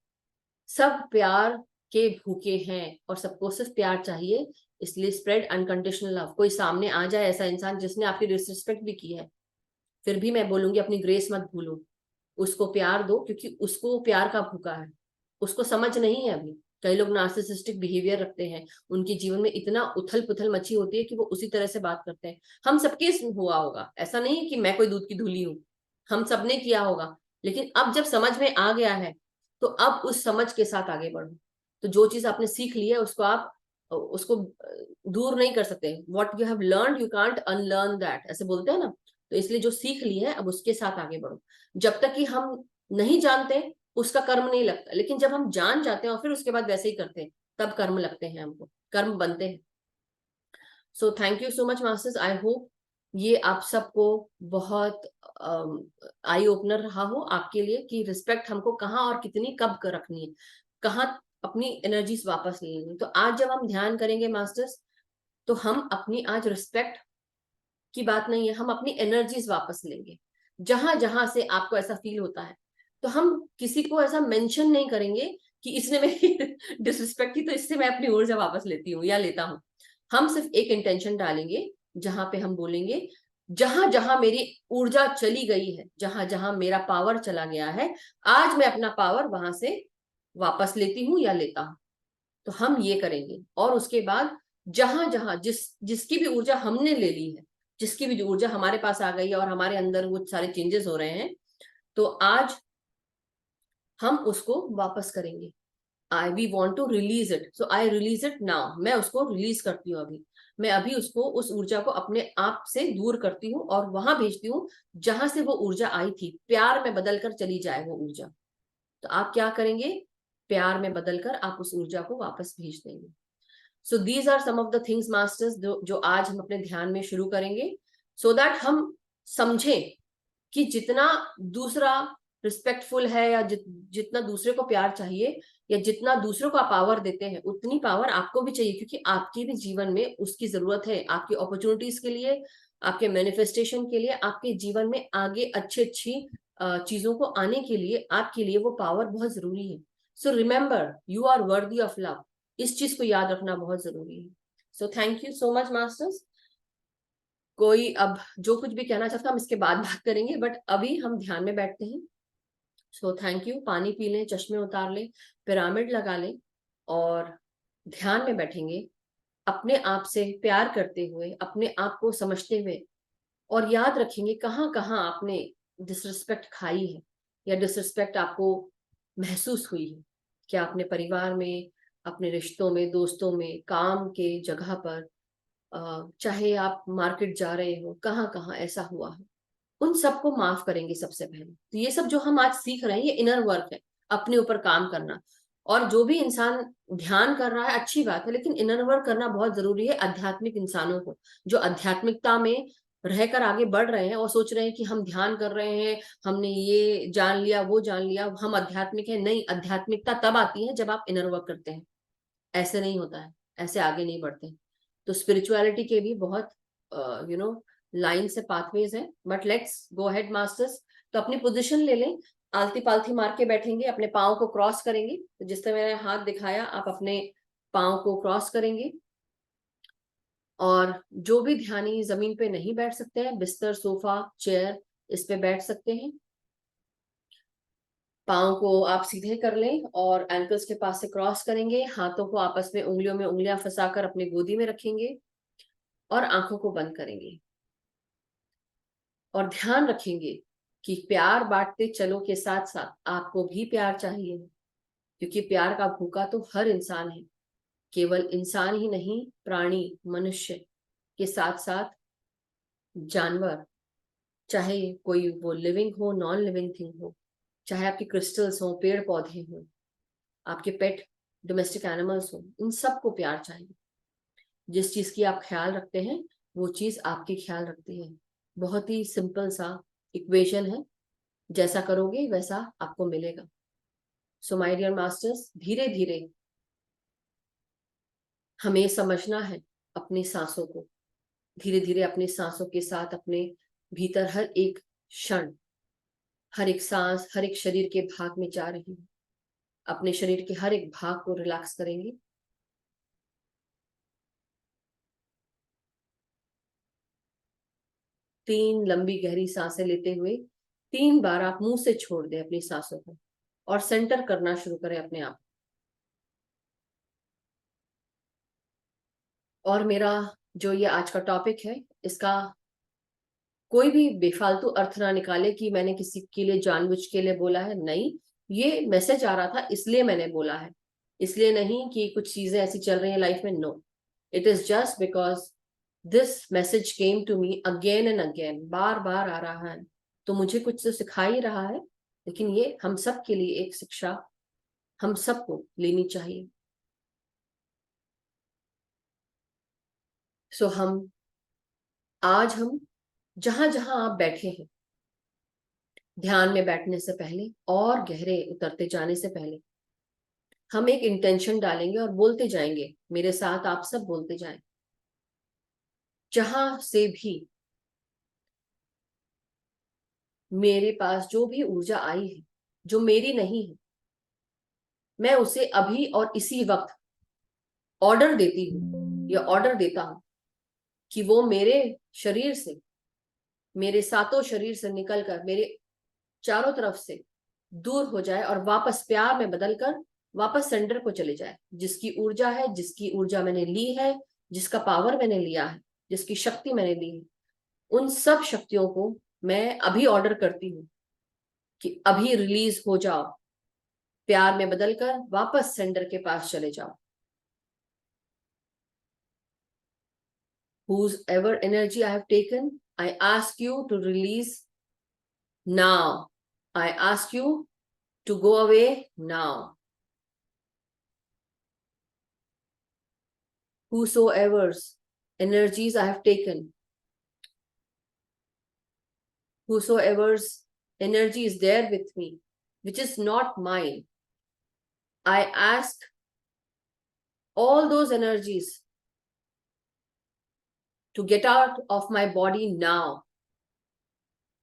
सब प्यार के भूखे हैं और सबको सिर्फ प्यार चाहिए, इसलिए स्प्रेड अनकंडीशनल लव। कोई सामने आ जाए ऐसा इंसान जिसने आपकी डिसरिस्पेक्ट भी की है, फिर भी मैं बोलूंगी अपनी ग्रेस मत भूलो, उसको प्यार दो, क्योंकि उसको प्यार का भूखा है, उसको समझ नहीं है अभी। कई लोग नार्सिसिस्टिक बिहेवियर रखते हैं, उनके जीवन में इतना उथल पुथल मची होती है कि वो उसी तरह से बात करते हैं। हम सबके हुआ होगा, ऐसा नहीं है कि मैं कोई दूध की धूली हूं, हम सबने किया होगा। लेकिन अब जब समझ में आ गया है तो अब उस समझ के साथ आगे बढ़ो। तो जो चीज आपने सीख ली है उसको आप उसको दूर नहीं कर सकते। What you have learned you can't unlearn that, ऐसे बोलते हैं ना। तो इसलिए जो सीख ली है अब उसके साथ आगे बढ़ो। जब तक कि हम नहीं जानते उसका कर्म नहीं लगता, लेकिन जब हम जान जाते हैं और फिर उसके बाद वैसे ही करते हैं, तब कर्म लगते हैं, हमको कर्म बनते हैं। सो thank you so much masters, I hope ये आप सबको बहुत आई ओपनर रहा हो आपके लिए, कि रिस्पेक्ट हमको कहाँ और कितनी कब कर रखनी है, कहाँ अपनी एनर्जीज वापस लेनी है। तो आज जब हम ध्यान करेंगे मास्टर्स, तो हम अपनी आज रिस्पेक्ट की बात नहीं है, हम अपनी एनर्जीज वापस लेंगे। जहां जहां से आपको ऐसा फील होता है, तो हम किसी को ऐसा मेंशन नहीं करेंगे कि इसने मेरी डिसरिस्पेक्ट की तो इससे मैं अपनी ऊर्जा वापस लेती हूँ या लेता हूँ। हम सिर्फ एक इंटेंशन डालेंगे जहां पे हम बोलेंगे, जहां जहां मेरी ऊर्जा चली गई है, जहां जहां मेरा पावर चला गया है, आज मैं अपना पावर वहां से वापस लेती हूँ या लेता हूँ। तो हम ये करेंगे। और उसके बाद जहां जहां जिसकी भी ऊर्जा हमने ले ली है, जिसकी भी ऊर्जा हमारे पास आ गई है और हमारे अंदर वो सारे चेंजेस हो रहे हैं, तो आज हम उसको वापस करेंगे। We want to release it, so I release it now. मैं उसको रिलीज करती हूँ अभी, मैं अभी उसको, उस ऊर्जा को अपने आप से दूर करती हूँ और वहां भेजती हूँ जहां से वो ऊर्जा आई थी। प्यार में बदलकर चली जाए वो ऊर्जा। तो आप क्या करेंगे, प्यार में बदलकर आप उस ऊर्जा को वापस भेज देंगे। So these are some of the things masters जो आज हम अपने ध्यान में शुरू करेंगे, सो दैट हम समझें कि जितना दूसरा रिस्पेक्टफुल है, या जितना दूसरे को प्यार चाहिए या जितना दूसरों को आप पावर देते हैं उतनी पावर आपको भी चाहिए, क्योंकि आपकी भी जीवन में उसकी जरूरत है, आपकी अपॉर्चुनिटीज के लिए, आपके मैनिफेस्टेशन के लिए, आपके जीवन में आगे अच्छी चीजों को आने के लिए आपके लिए वो पावर बहुत जरूरी है। So remember you are worthy of love, इस चीज को याद रखना बहुत जरूरी है। So thank you so much masters. कोई अब जो कुछ भी कहना चाहता हम इसके बाद बात करेंगे, बट अभी हम ध्यान में बैठते हैं। सो थैंक यू। पानी पी लें, चश्मे उतार लें, पिरामिड लगा लें और ध्यान में बैठेंगे, अपने आप से प्यार करते हुए, अपने आप को समझते हुए, और याद रखेंगे कहाँ कहाँ आपने डिसरिस्पेक्ट खाई है या डिसरिस्पेक्ट आपको महसूस हुई है। क्या अपने परिवार में, अपने रिश्तों में, दोस्तों में, काम के जगह पर, चाहे आप मार्केट जा रहे हो, कहाँ कहाँ ऐसा हुआ है, उन सबको माफ करेंगे सबसे पहले। तो ये सब जो हम आज सीख रहे हैं ये इनर वर्क है, अपने ऊपर काम करना। और जो भी इंसान ध्यान कर रहा है अच्छी बात है, लेकिन इनर वर्क करना बहुत जरूरी है आध्यात्मिक इंसानों को, जो आध्यात्मिकता में रहकर आगे बढ़ रहे हैं और सोच रहे हैं कि हम ध्यान कर रहे हैं, हमने ये जान लिया, वो जान लिया, हम आध्यात्मिक है। नहीं, आध्यात्मिकता तब आती है जब आप इनर वर्क करते हैं, ऐसे नहीं होता है, ऐसे आगे नहीं बढ़ते। तो स्पिरिचुअलिटी के भी बहुत लाइन से पाथवेज है, but let's go ahead masters. तो अपनी पोजीशन ले लें, आलती पालती मार के बैठेंगे, अपने पाँव को क्रॉस करेंगे। तो जिस तरह मैंने हाथ दिखाया आप अपने पाँव को क्रॉस करेंगे। और जो भी ध्यानी जमीन पे नहीं बैठ सकते हैं, बिस्तर, सोफा, चेयर, इस पे बैठ सकते हैं। पाँव को आप सीधे कर लें और एंकल्स के पास से क्रॉस करेंगे। हाथों को आपस में उंगलियों में उंगलियां फंसाकर अपनी गोदी में रखेंगे और आंखों को बंद करेंगे। और ध्यान रखेंगे कि प्यार बांटते चलो के साथ साथ आपको भी प्यार चाहिए, क्योंकि प्यार का भूखा तो हर इंसान है। केवल इंसान ही नहीं, प्राणी, मनुष्य के साथ साथ जानवर, चाहे कोई वो लिविंग हो, नॉन लिविंग थिंग हो, चाहे आपके क्रिस्टल्स हो, पेड़ पौधे हो, आपके पेट डोमेस्टिक एनिमल्स हो, इन सबको प्यार चाहिए। जिस चीज की आप ख्याल रखते हैं वो चीज आपकी ख्याल रखती है। बहुत ही सिंपल सा इक्वेशन है, जैसा करोगे वैसा आपको मिलेगा। सो माय डियर मास्टर्स, धीरे धीरे हमें समझना है अपनी सांसों को। धीरे धीरे अपनी सांसों के साथ अपने भीतर हर एक क्षण, हर एक सांस, हर एक शरीर के भाग में जा रही है। अपने शरीर के हर एक भाग को रिलैक्स करेंगे। तीन लंबी गहरी सांसें लेते हुए 3 बार आप मुंह से छोड़ दें अपनी सांसों को और सेंटर करना शुरू करें अपने आप। और मेरा जो ये आज का टॉपिक है, इसका कोई भी बेफालतू अर्थ ना निकाले कि मैंने किसी के लिए जानबूझ के लिए बोला है। नहीं, ये मैसेज आ रहा था इसलिए मैंने बोला है, इसलिए नहीं कि कुछ चीजें ऐसी चल रही हैं लाइफ में। No, it is just because this message came to me again and again, बार बार आ रहा है, तो मुझे कुछ तो सिखा ही रहा है। लेकिन ये हम सब के लिए एक शिक्षा हम सबको लेनी चाहिए। सो आज हम जहां जहां आप बैठे हैं, ध्यान में बैठने से पहले और गहरे उतरते जाने से पहले हम एक इंटेंशन डालेंगे और बोलते जाएंगे, मेरे साथ आप सब बोलते जाएं। जहां से भी मेरे पास जो भी ऊर्जा आई है जो मेरी नहीं है, मैं उसे अभी और इसी वक्त ऑर्डर देती हूँ या ऑर्डर देता हूं कि वो मेरे शरीर से, मेरे सातों शरीर से निकलकर मेरे चारों तरफ से दूर हो जाए और वापस प्यार में बदलकर वापस सेंटर को चले जाए। जिसकी ऊर्जा है, जिसकी ऊर्जा मैंने ली है, जिसका पावर मैंने लिया है, जिसकी शक्ति मैंने ली है, उन सब शक्तियों को मैं अभी ऑर्डर करती हूँ कि अभी रिलीज हो जाओ, प्यार में बदलकर वापस सेंटर के पास चले जाओ। Whosever energy I have taken, I ask you to release now. I ask you to go away now. Whosoever's energies I have taken, whosoever's energy is there with me, which is not mine. I ask all those energies to get out of my body now.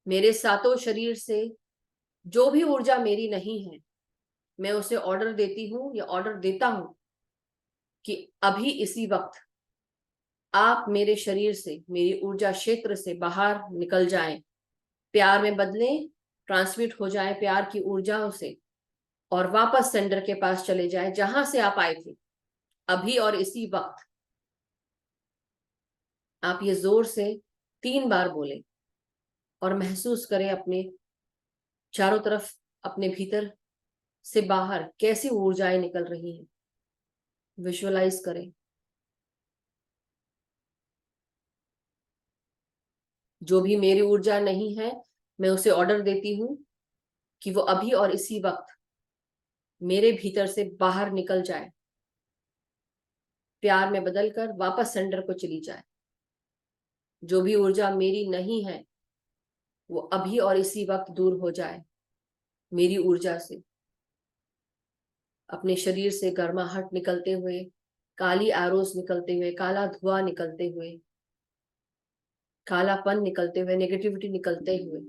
मेरे सातों शरीर से जो भी ऊर्जा मेरी नहीं है, मैं उसे ऑर्डर देती हूँ या ऑर्डर देता हूँ कि अभी इसी वक्त आप मेरे शरीर से, मेरी ऊर्जा क्षेत्र से बाहर निकल जाएं, प्यार में बदलें, ट्रांसमिट हो जाएं प्यार की ऊर्जाओं से, और वापस सेंटर के पास चले जाएं जहां से आप आए थे, अभी और इसी वक्त। आप ये जोर से 3 बार बोलें और महसूस करें अपने चारों तरफ, अपने भीतर से बाहर कैसी ऊर्जाएं निकल रही हैं। विजुअलाइज करें। जो भी मेरी ऊर्जा नहीं है, मैं उसे ऑर्डर देती हूं कि वो अभी और इसी वक्त मेरे भीतर से बाहर निकल जाए, प्यार में बदलकर वापस सेंटर को चली जाए। जो भी ऊर्जा मेरी नहीं है वो अभी और इसी वक्त दूर हो जाए मेरी ऊर्जा से। अपने शरीर से गर्माहट निकलते हुए, काली एरोस निकलते हुए, काला धुआं निकलते हुए, कालापन निकलते हुए, नेगेटिविटी निकलते हुए